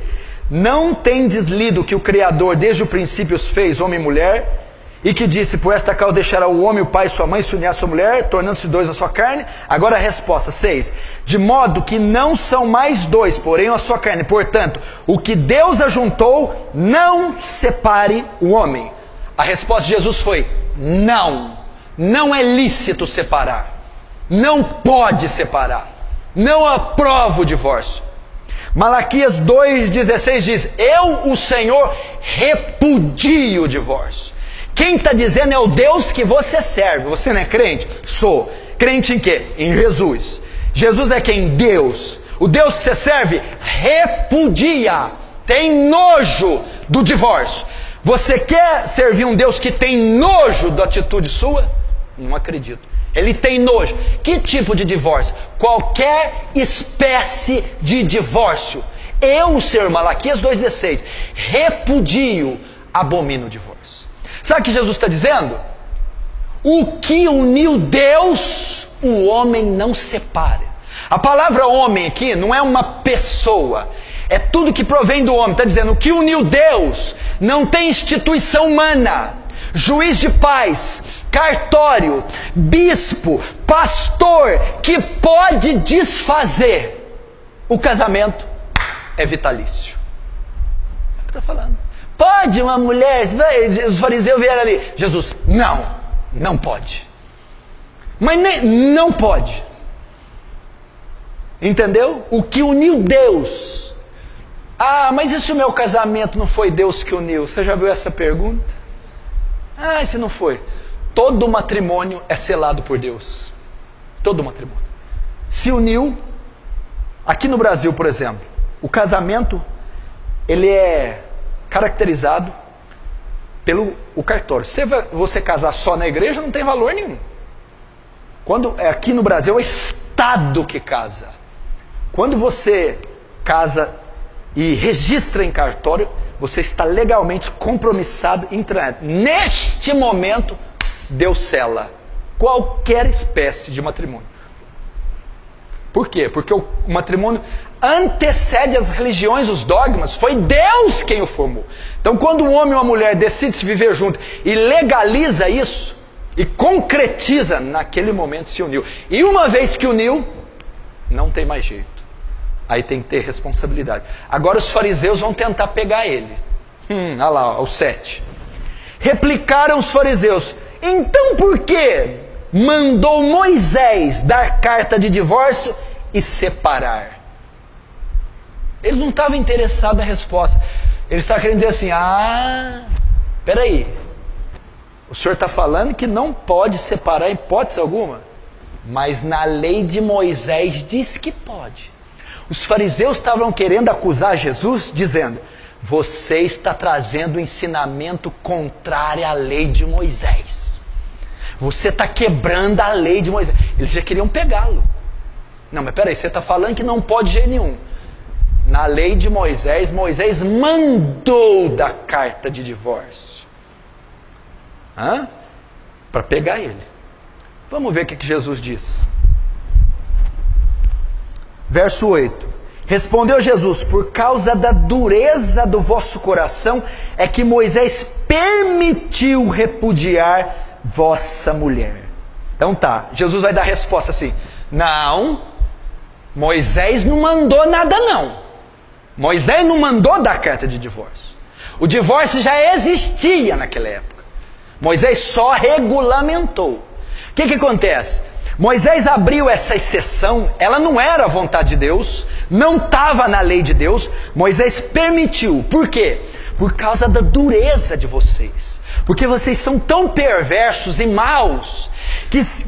não tendes lido que o Criador desde o princípio os fez homem e mulher, e que disse, por esta causa deixará o homem, o pai e sua mãe, se unir à sua mulher, tornando-se dois na sua carne? Agora a resposta, 6. De modo que não são mais dois, porém a sua carne. Portanto, o que Deus ajuntou, não separe o homem. A resposta de Jesus foi, não. Não é lícito separar. Não pode separar. Não aprovo o divórcio. Malaquias 2,16 diz, eu, o Senhor, repudio o divórcio. Quem está dizendo é o Deus que você serve. Você não é crente? Sou. Crente em quê? Em Jesus. Jesus é quem? Deus. O Deus que você serve repudia, tem nojo do divórcio. Você quer servir um Deus que tem nojo da atitude sua? Não acredito. Ele tem nojo. Que tipo de divórcio? Qualquer espécie de divórcio. Eu, o Senhor, Malaquias 2,16, repudio, abomino o divórcio. Sabe o que Jesus está dizendo? O que uniu Deus, o homem não separa. A palavra homem aqui não é uma pessoa, é tudo que provém do homem. Está dizendo, o que uniu Deus não tem instituição humana, juiz de paz, cartório, bispo, pastor, que pode desfazer. O casamento é vitalício. É o que está falando. Pode uma mulher, os fariseus vieram ali, Jesus, não pode. Mas não pode. Entendeu? O que uniu Deus. Ah, mas e se o meu casamento não foi Deus que uniu? Você já viu essa pergunta? Ah, e se não foi? Todo matrimônio é selado por Deus. Todo matrimônio. Se uniu, aqui no Brasil, por exemplo, o casamento, ele é caracterizado pelo cartório. Se você casar só na igreja, não tem valor nenhum. Quando aqui no Brasil é o Estado que casa. Quando você casa e registra em cartório, você está legalmente compromissado em entrar. Neste momento, Deus sela qualquer espécie de matrimônio. Por quê? Porque o matrimônio antecede as religiões, os dogmas. Foi Deus quem o formou. Então, quando um homem e uma mulher decidem se viver juntos e legaliza isso, e concretiza, naquele momento se uniu. E uma vez que uniu, não tem mais jeito. Aí tem que ter responsabilidade. Agora os fariseus vão tentar pegar ele. Olha lá, o 7. Replicaram os fariseus, então por que mandou Moisés dar carta de divórcio e separar? Eles não estavam interessados na resposta. Eles estavam querendo dizer assim, peraí, o senhor está falando que não pode separar em hipótese alguma? Mas na lei de Moisés diz que pode. Os fariseus estavam querendo acusar Jesus, dizendo, você está trazendo um ensinamento contrário à lei de Moisés. Você está quebrando a lei de Moisés. Eles já queriam pegá-lo. Não, mas peraí, você está falando que não pode de jeito nenhum. Na lei de Moisés, Moisés mandou dar carta de divórcio. Para pegar ele. Vamos ver o que Jesus diz. Verso 8. Respondeu Jesus, por causa da dureza do vosso coração, é que Moisés permitiu repudiar vossa mulher. Então tá, Jesus vai dar a resposta assim, não, Moisés não mandou nada não. Moisés não mandou dar carta de divórcio. O divórcio já existia naquela época. Moisés só regulamentou. O que acontece? Moisés abriu essa exceção, ela não era a vontade de Deus, não estava na lei de Deus, Moisés permitiu. Por quê? Por causa da dureza de vocês. Porque vocês são tão perversos e maus,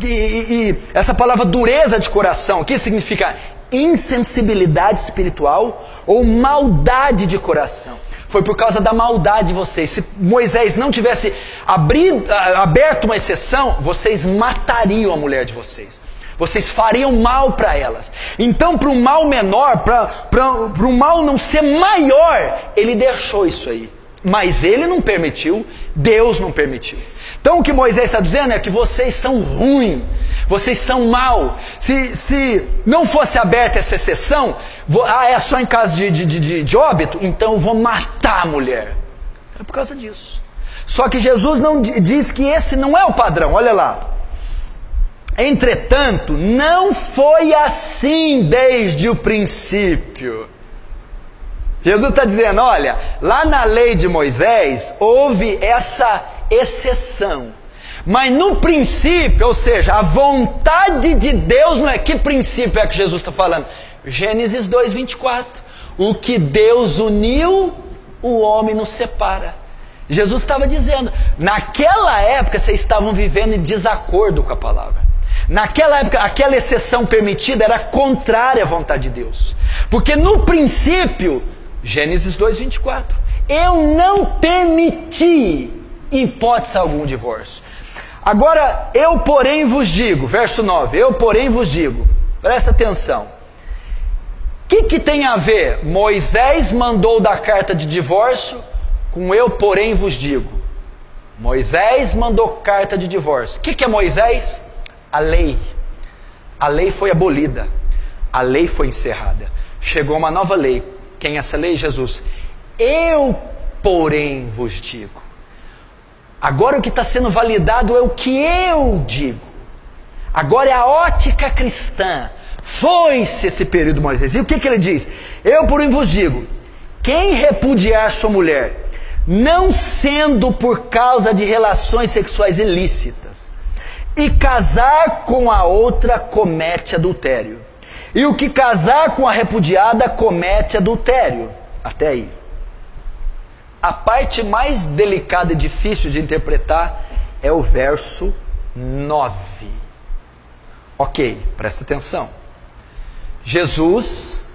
E essa palavra dureza de coração, que significa insensibilidade espiritual ou maldade de coração. Foi por causa da maldade de vocês. Se Moisés não tivesse aberto uma exceção, vocês matariam a mulher de vocês. Vocês fariam mal para elas. Então, para um mal menor, para um mal não ser maior, ele deixou isso aí. Mas ele não permitiu, Deus não permitiu. Então o que Moisés está dizendo é que vocês são ruins, vocês são mal. Se não fosse aberta essa exceção, é só em caso de óbito, então eu vou matar a mulher. É por causa disso. Só que Jesus não diz que esse não é o padrão, olha lá. Entretanto, não foi assim desde o princípio. Jesus está dizendo, olha, lá na lei de Moisés houve essa exceção. Mas no princípio, ou seja, a vontade de Deus não é... Que princípio é que Jesus está falando? Gênesis 2:24. O que Deus uniu, o homem não separa. Jesus estava dizendo, naquela época vocês estavam vivendo em desacordo com a palavra. Naquela época, aquela exceção permitida era contrária à vontade de Deus. Porque no princípio, Gênesis 2:24, eu não permiti, hipótese algum, divórcio. Agora, eu porém vos digo, verso 9, eu porém vos digo, presta atenção. O que tem a ver Moisés mandou dar carta de divórcio com eu porém vos digo? Moisés mandou carta de divórcio. O que é Moisés? A lei. A lei foi abolida. A lei foi encerrada. Chegou uma nova lei. Quem é essa lei? Jesus. Eu, porém, vos digo. Agora o que está sendo validado é o que eu digo. Agora é a ótica cristã. Foi-se esse período, Moisés. E o que ele diz? Eu, porém, vos digo. Quem repudiar sua mulher, não sendo por causa de relações sexuais ilícitas, e casar com a outra, comete adultério. E o que casar com a repudiada, comete adultério. Até aí. A parte mais delicada e difícil de interpretar é o verso 9. Ok, presta atenção. Jesus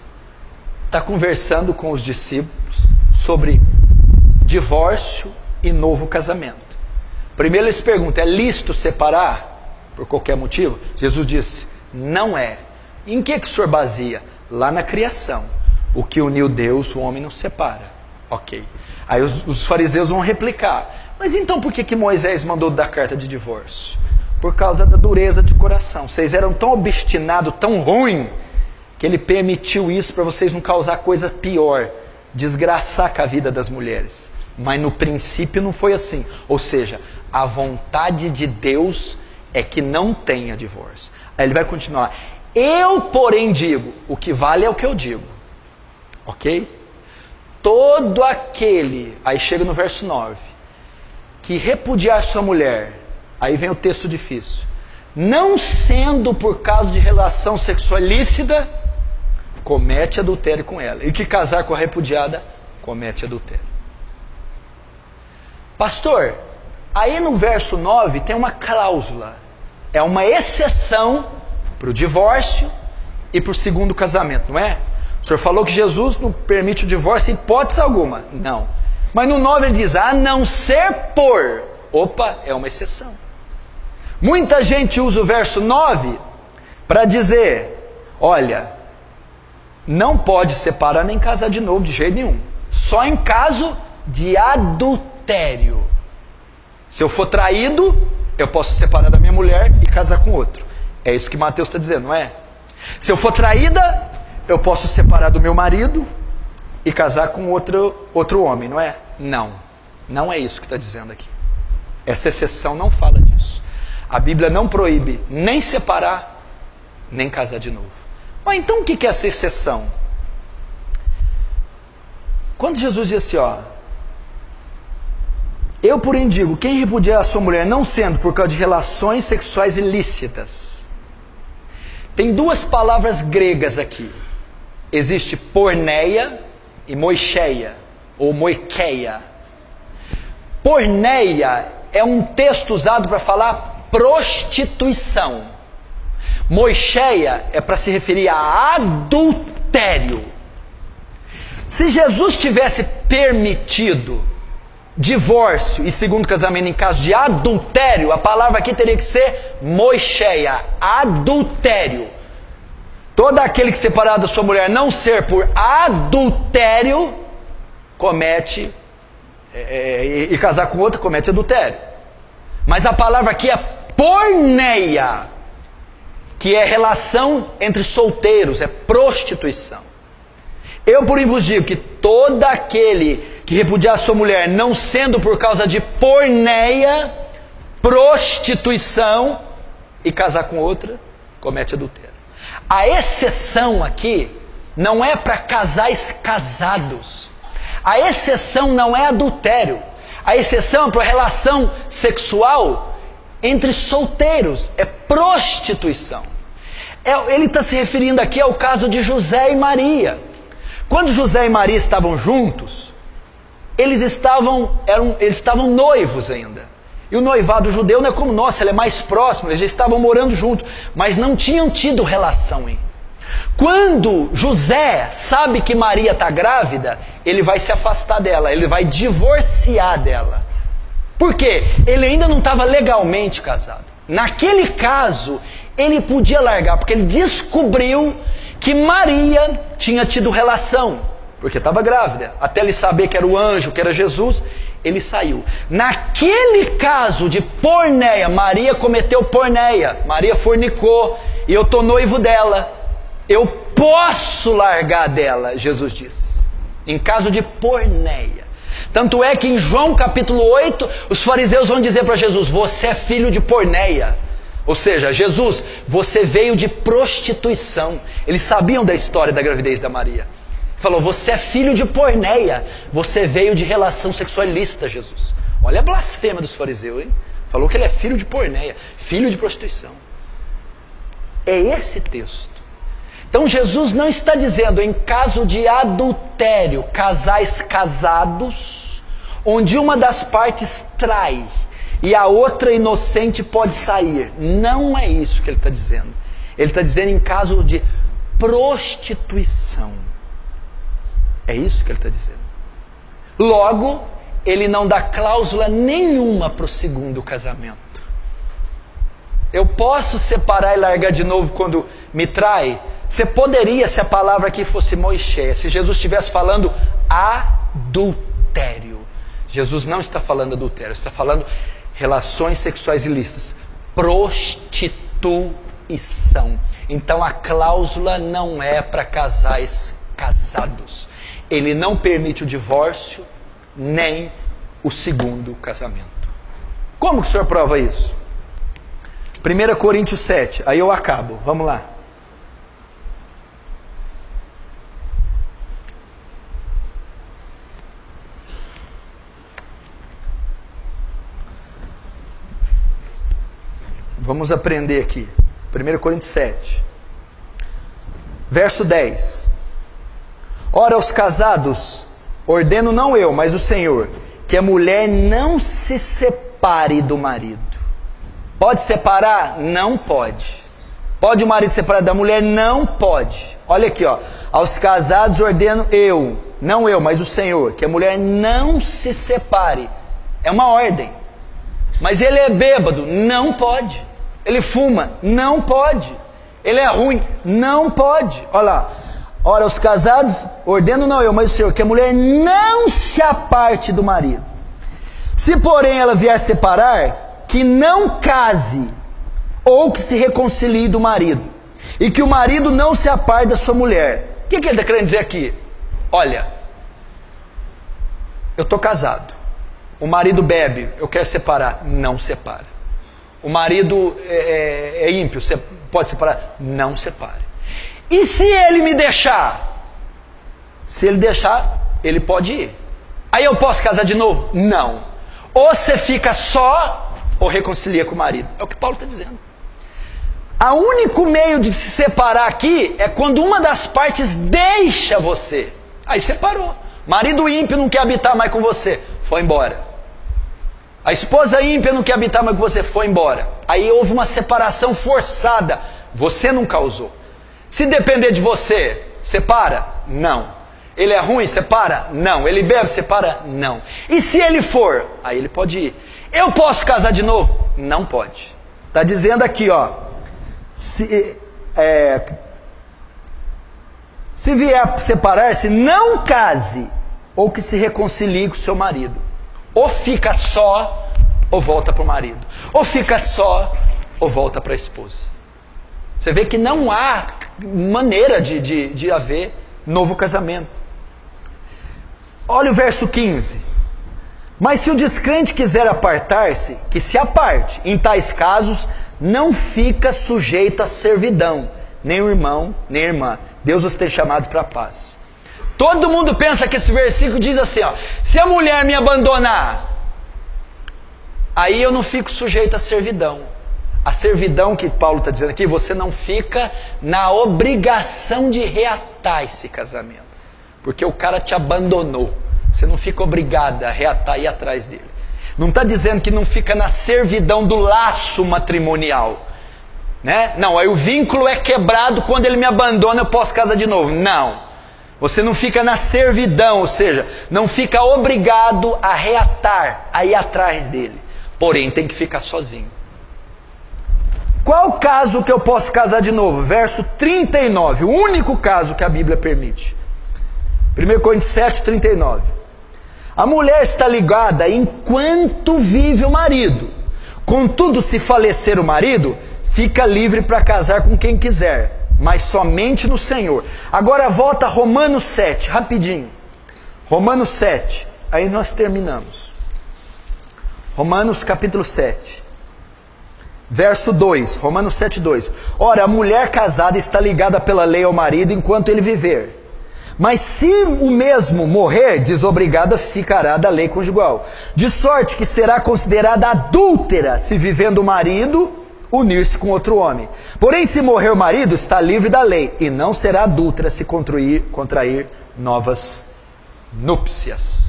está conversando com os discípulos sobre divórcio e novo casamento. Primeiro eles perguntam, é lícito separar por qualquer motivo? Jesus disse, não é. Em que o senhor baseia? Lá na criação. O que uniu Deus, o homem não separa. Ok. Aí os fariseus vão replicar. Mas então por que Moisés mandou dar carta de divórcio? Por causa da dureza de coração. Vocês eram tão obstinados, tão ruins, que ele permitiu isso para vocês não causar coisa pior. Desgraçar com a vida das mulheres. Mas no princípio não foi assim. Ou seja, a vontade de Deus é que não tenha divórcio. Aí ele vai continuar. Eu, porém, digo, o que vale é o que eu digo. Ok? Todo aquele, aí chega no verso 9, que repudiar sua mulher, aí vem o texto difícil, não sendo por causa de relação sexual ilícita, comete adultério com ela. E que casar com a repudiada, comete adultério. Pastor, aí no verso 9 tem uma cláusula. É uma exceção para o divórcio e para o segundo casamento, não é? O senhor falou que Jesus não permite o divórcio em hipótese alguma. Não. Mas no 9 ele diz, a não ser por. Opa, é uma exceção. Muita gente usa o verso 9 para dizer, olha, não pode separar nem casar de novo de jeito nenhum. Só em caso de adultério. Se eu for traído, eu posso separar da minha mulher e casar com outro. É isso que Mateus está dizendo, não é? Se eu for traída, eu posso separar do meu marido e casar com outro homem, não é? Não, não é isso que está dizendo aqui. Essa exceção não fala disso. A Bíblia não proíbe nem separar, nem casar de novo. Mas então o que é essa exceção? Quando Jesus diz assim, ó, eu porém digo, quem repudiar a sua mulher não sendo por causa de relações sexuais ilícitas. Tem duas palavras gregas aqui. Existe porneia e moicheia, ou moikeia. Porneia é um texto usado para falar prostituição. Moicheia é para se referir a adultério. Se Jesus tivesse permitido divórcio e segundo casamento em caso de adultério, a palavra aqui teria que ser moicheia, adultério. Todo aquele que separar da sua mulher não ser por adultério, comete, e casar com outra, comete adultério. Mas a palavra aqui é porneia, que é relação entre solteiros, é prostituição. Eu, porém, vos digo que todo aquele que repudiar sua mulher, não sendo por causa de porneia, prostituição, e casar com outra, comete adultério. A exceção aqui não é para casais casados. A exceção não é adultério. A exceção é para relação sexual entre solteiros. É prostituição. Ele está se referindo aqui ao caso de José e Maria. Quando José e Maria estavam juntos, eles estavam noivos ainda. E o noivado judeu não é como nós, ele é mais próximo, eles já estavam morando juntos, mas não tinham tido relação ainda. Quando José sabe que Maria está grávida, ele vai se afastar dela, ele vai divorciar dela. Por quê? Ele ainda não estava legalmente casado. Naquele caso, ele podia largar, porque ele descobriu que Maria tinha tido relação, porque estava grávida. Até ele saber que era o anjo, que era Jesus, ele saiu. Naquele caso de porneia, Maria cometeu porneia, Maria fornicou, e eu estou noivo dela. Eu posso largar dela, Jesus disse. Em caso de porneia. Tanto é que em João capítulo 8, os fariseus vão dizer para Jesus: você é filho de porneia. Ou seja, Jesus, você veio de prostituição. Eles sabiam da história da gravidez da Maria. Falou: você é filho de porneia. Você veio de relação sexual ilícita, Jesus. Olha a blasfêmia dos fariseus, hein? Falou que ele é filho de porneia, filho de prostituição. É esse texto. Então Jesus não está dizendo em caso de adultério, casais casados, onde uma das partes trai e a outra inocente pode sair. Não é isso que ele está dizendo. Ele está dizendo em caso de prostituição. É isso que ele está dizendo. Logo, ele não dá cláusula nenhuma para o segundo casamento. Eu posso separar e largar de novo quando me trai? Você poderia, se a palavra aqui fosse moicheia, se Jesus estivesse falando adultério. Jesus não está falando adultério, está falando relações sexuais ilícitas, prostituição. Então a cláusula não é para casais casados. Ele não permite o divórcio, nem o segundo casamento. Como que o senhor prova isso? 1 Coríntios 7, aí eu acabo, vamos lá. Vamos aprender aqui. 1 Coríntios 7. Verso 10. Ora, aos casados, ordeno não eu, mas o Senhor, que a mulher não se separe do marido. Pode separar? Não pode. Pode o marido separar da mulher? Não pode. Olha aqui, ó. Aos casados ordeno eu, não eu, mas o Senhor, que a mulher não se separe. É uma ordem. Mas ele é bêbado? Não pode. Ele fuma? Não pode. Ele é ruim? Não pode. Olha lá. Ora, os casados, ordeno não eu, mas o Senhor, que a mulher não se aparte do marido. Se porém ela vier separar, que não case, ou que se reconcilie do marido, e que o marido não se aparte da sua mulher. O que ele está querendo dizer aqui? Olha, eu estou casado, o marido bebe, eu quero separar, não separa. O marido é ímpio, você pode separar? Não separe. E se ele me deixar? Se ele deixar, ele pode ir. Aí eu posso casar de novo? Não. Ou você fica só, ou reconcilia com o marido. É o que Paulo está dizendo. O único meio de se separar aqui é quando uma das partes deixa você. Aí separou. Marido ímpio não quer habitar mais com você. Foi embora. A esposa ímpia não quer habitar mais com você, foi embora. Aí houve uma separação forçada. Você não causou. Se depender de você, separa? Não. Ele é ruim? Separa? Não. Ele bebe? Separa? Não. E se ele for? Aí ele pode ir. Eu posso casar de novo? Não pode. Está dizendo aqui, ó. Se vier a separar-se, não case, ou que se reconcilie com o seu marido. Ou fica só, ou volta para o marido. Ou fica só, ou volta para a esposa. Você vê que não há maneira de haver novo casamento. Olha o verso 15. Mas se o descrente quiser apartar-se, que se aparte. Em tais casos, não fica sujeito à servidão, nem o irmão, nem a irmã. Deus os tem chamado para a paz. Todo mundo pensa que esse versículo diz assim, ó, se a mulher me abandonar, aí eu não fico sujeito à servidão. A servidão que Paulo está dizendo aqui, você não fica na obrigação de reatar esse casamento. Porque o cara te abandonou. Você não fica obrigada a reatar e ir atrás dele. Não está dizendo que não fica na servidão do laço matrimonial. Né? Não, aí o vínculo é quebrado, quando ele me abandona eu posso casar de novo. Não. Você não fica na servidão, ou seja, não fica obrigado a reatar, a ir atrás dele. Porém, tem que ficar sozinho. Qual o caso que eu posso casar de novo? Verso 39, o único caso que a Bíblia permite. 1 Coríntios 7, 39. A mulher está ligada enquanto vive o marido. Contudo, se falecer o marido, fica livre para casar com quem quiser, mas somente no Senhor. Agora volta a Romanos 7, rapidinho. Romanos 7, aí nós terminamos. Romanos capítulo 7. Verso 2, Romanos 7, 2. Ora, a mulher casada está ligada pela lei ao marido enquanto ele viver. Mas se o mesmo morrer, desobrigada ficará da lei conjugal. De sorte que será considerada adúltera se vivendo o marido unir-se com outro homem. Porém, se morrer o marido, está livre da lei, e não será adúltera se contrair novas núpcias.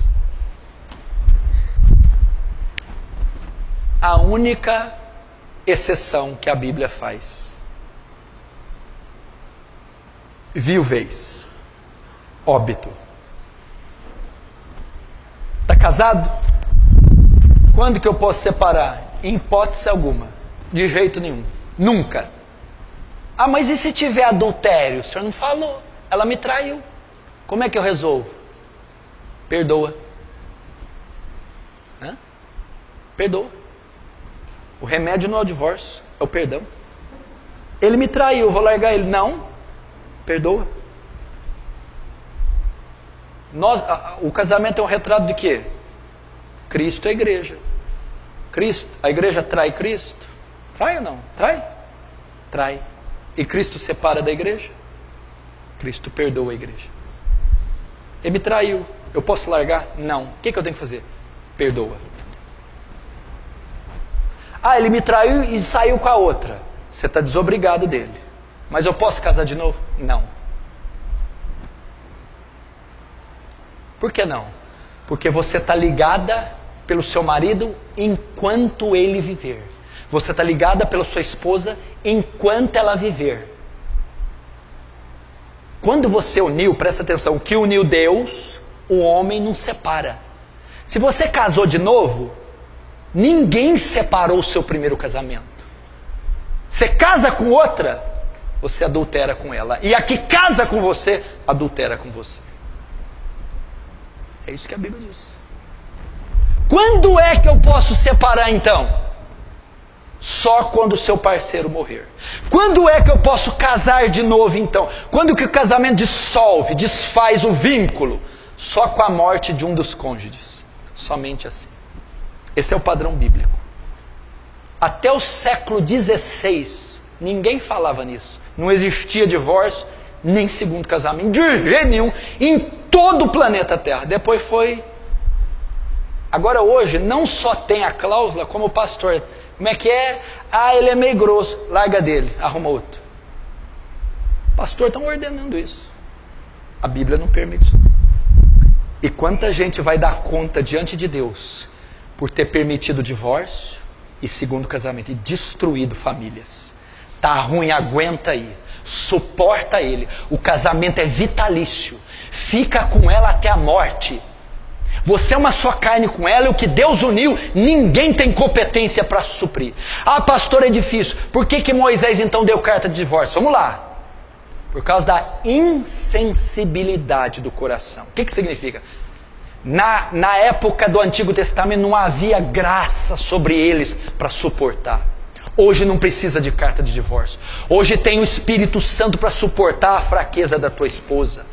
A única exceção que a Bíblia faz: viuvez, óbito. Está casado? Quando que eu posso separar? Em hipótese alguma, de jeito nenhum, nunca. Ah, mas e se tiver adultério? O senhor não falou, ela me traiu, como é que eu resolvo? Perdoa. Perdoa. O remédio não é o divórcio, é o perdão. Ele me traiu, vou largar ele. Não, perdoa. O casamento é um retrato de quê? Cristo e a igreja. Cristo, a igreja trai Cristo? Trai ou não? Trai? Trai. E Cristo separa da igreja? Cristo perdoa a igreja. Ele me traiu, eu posso largar? Não. O que eu tenho que fazer? Perdoa. Ah, ele me traiu e saiu com a outra. Você está desobrigado dele. Mas eu posso casar de novo? Não. Por que não? Porque você está ligada pelo seu marido enquanto ele viver. Você está ligada pela sua esposa enquanto ela viver. Quando você uniu, presta atenção, que uniu Deus, o homem não separa. Se você casou de novo, ninguém separou o seu primeiro casamento. Você casa com outra, você adultera com ela. E a que casa com você, adultera com você. É isso que a Bíblia diz. Quando é que eu posso separar então? Só quando o seu parceiro morrer. Quando é que eu posso casar de novo então? Quando que o casamento dissolve, desfaz o vínculo? Só com a morte de um dos cônjuges. Somente assim. Esse é o padrão bíblico. Até o século XVI, ninguém falava nisso. Não existia divórcio, nem segundo casamento, de jeito nenhum, em todo o planeta Terra. Depois foi... Agora hoje, não só tem a cláusula, como o pastor... Como é que é? Ah, ele é meio grosso, larga dele, arruma outro. Pastor, estão ordenando isso. A Bíblia não permite isso. E quanta gente vai dar conta diante de Deus por ter permitido o divórcio E segundo casamento, e destruído famílias. Tá ruim, aguenta aí. Suporta ele. O casamento é vitalício. Fica com ela até a morte. Você é uma só carne com ela, e o que Deus uniu, ninguém tem competência para suprir. Ah, pastor, é difícil. Por que Moisés então deu carta de divórcio? Vamos lá. Por causa da insensibilidade do coração. O que significa? Na época do Antigo Testamento não havia graça sobre eles para suportar. Hoje não precisa de carta de divórcio. Hoje tem o Espírito Santo para suportar a fraqueza da tua esposa,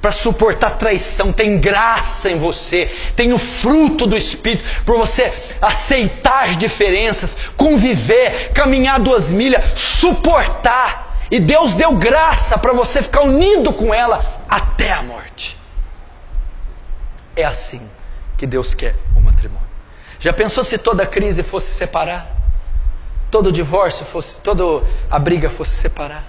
para suportar traição. Tem graça em você, tem o fruto do Espírito, por você aceitar diferenças, conviver, caminhar 2 milhas, suportar. E Deus deu graça para você ficar unido com ela até a morte. É assim que Deus quer o matrimônio. Já pensou se toda crise fosse separar? Todo divórcio fosse, toda a briga fosse separar?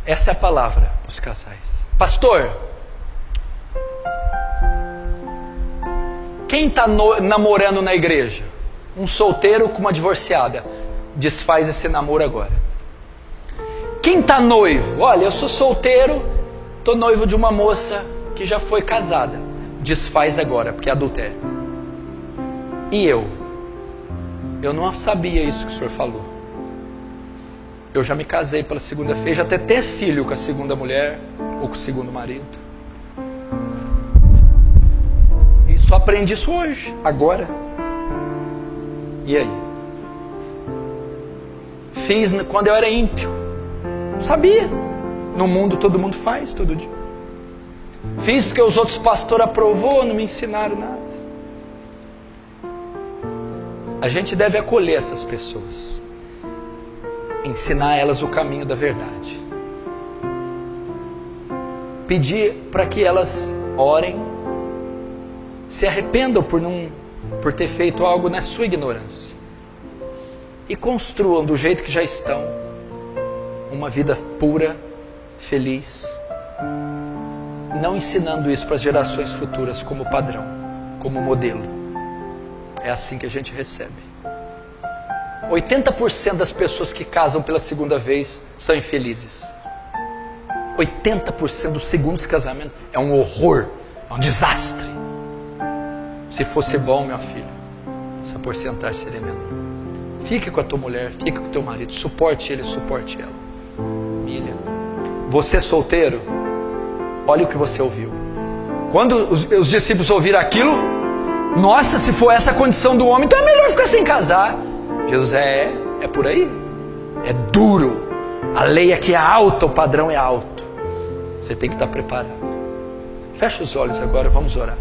Essa é a palavra para os casais. Pastor, quem está namorando na igreja? Um solteiro com uma divorciada. Desfaz esse namoro agora. Quem está noivo? Olha, eu sou solteiro, estou noivo de uma moça que já foi casada. Desfaz agora, porque é adultério. E eu não sabia isso que o senhor falou. Eu já me casei pela segunda vez, já até ter filho com a segunda mulher ou com o segundo marido. E só aprendi isso hoje, agora. E aí? Fiz quando eu era ímpio. Não sabia. No mundo todo mundo faz, todo dia. Fiz porque os outros pastores aprovou, não me ensinaram nada. A gente deve acolher essas pessoas, ensinar a elas o caminho da verdade, pedir para que elas orem, se arrependam por ter feito algo na sua ignorância e construam do jeito que já estão uma vida pura, feliz, não ensinando isso para as gerações futuras como padrão, como modelo. É assim que a gente recebe. 80% das pessoas que casam pela segunda vez são infelizes. 80% dos segundos casamentos é um horror, é um desastre. Se fosse bom, meu filho, essa porcentagem seria menor. Fique com a tua mulher, fique com o teu marido, suporte ele, suporte ela. Milha. Você é solteiro? Olha o que você ouviu. Quando os discípulos ouviram aquilo, nossa, se for essa a condição do homem, então é melhor ficar sem casar. Jesus é por aí. É duro. A lei aqui é alta, o padrão é alto. Você tem que estar preparado. Fecha os olhos agora, vamos orar.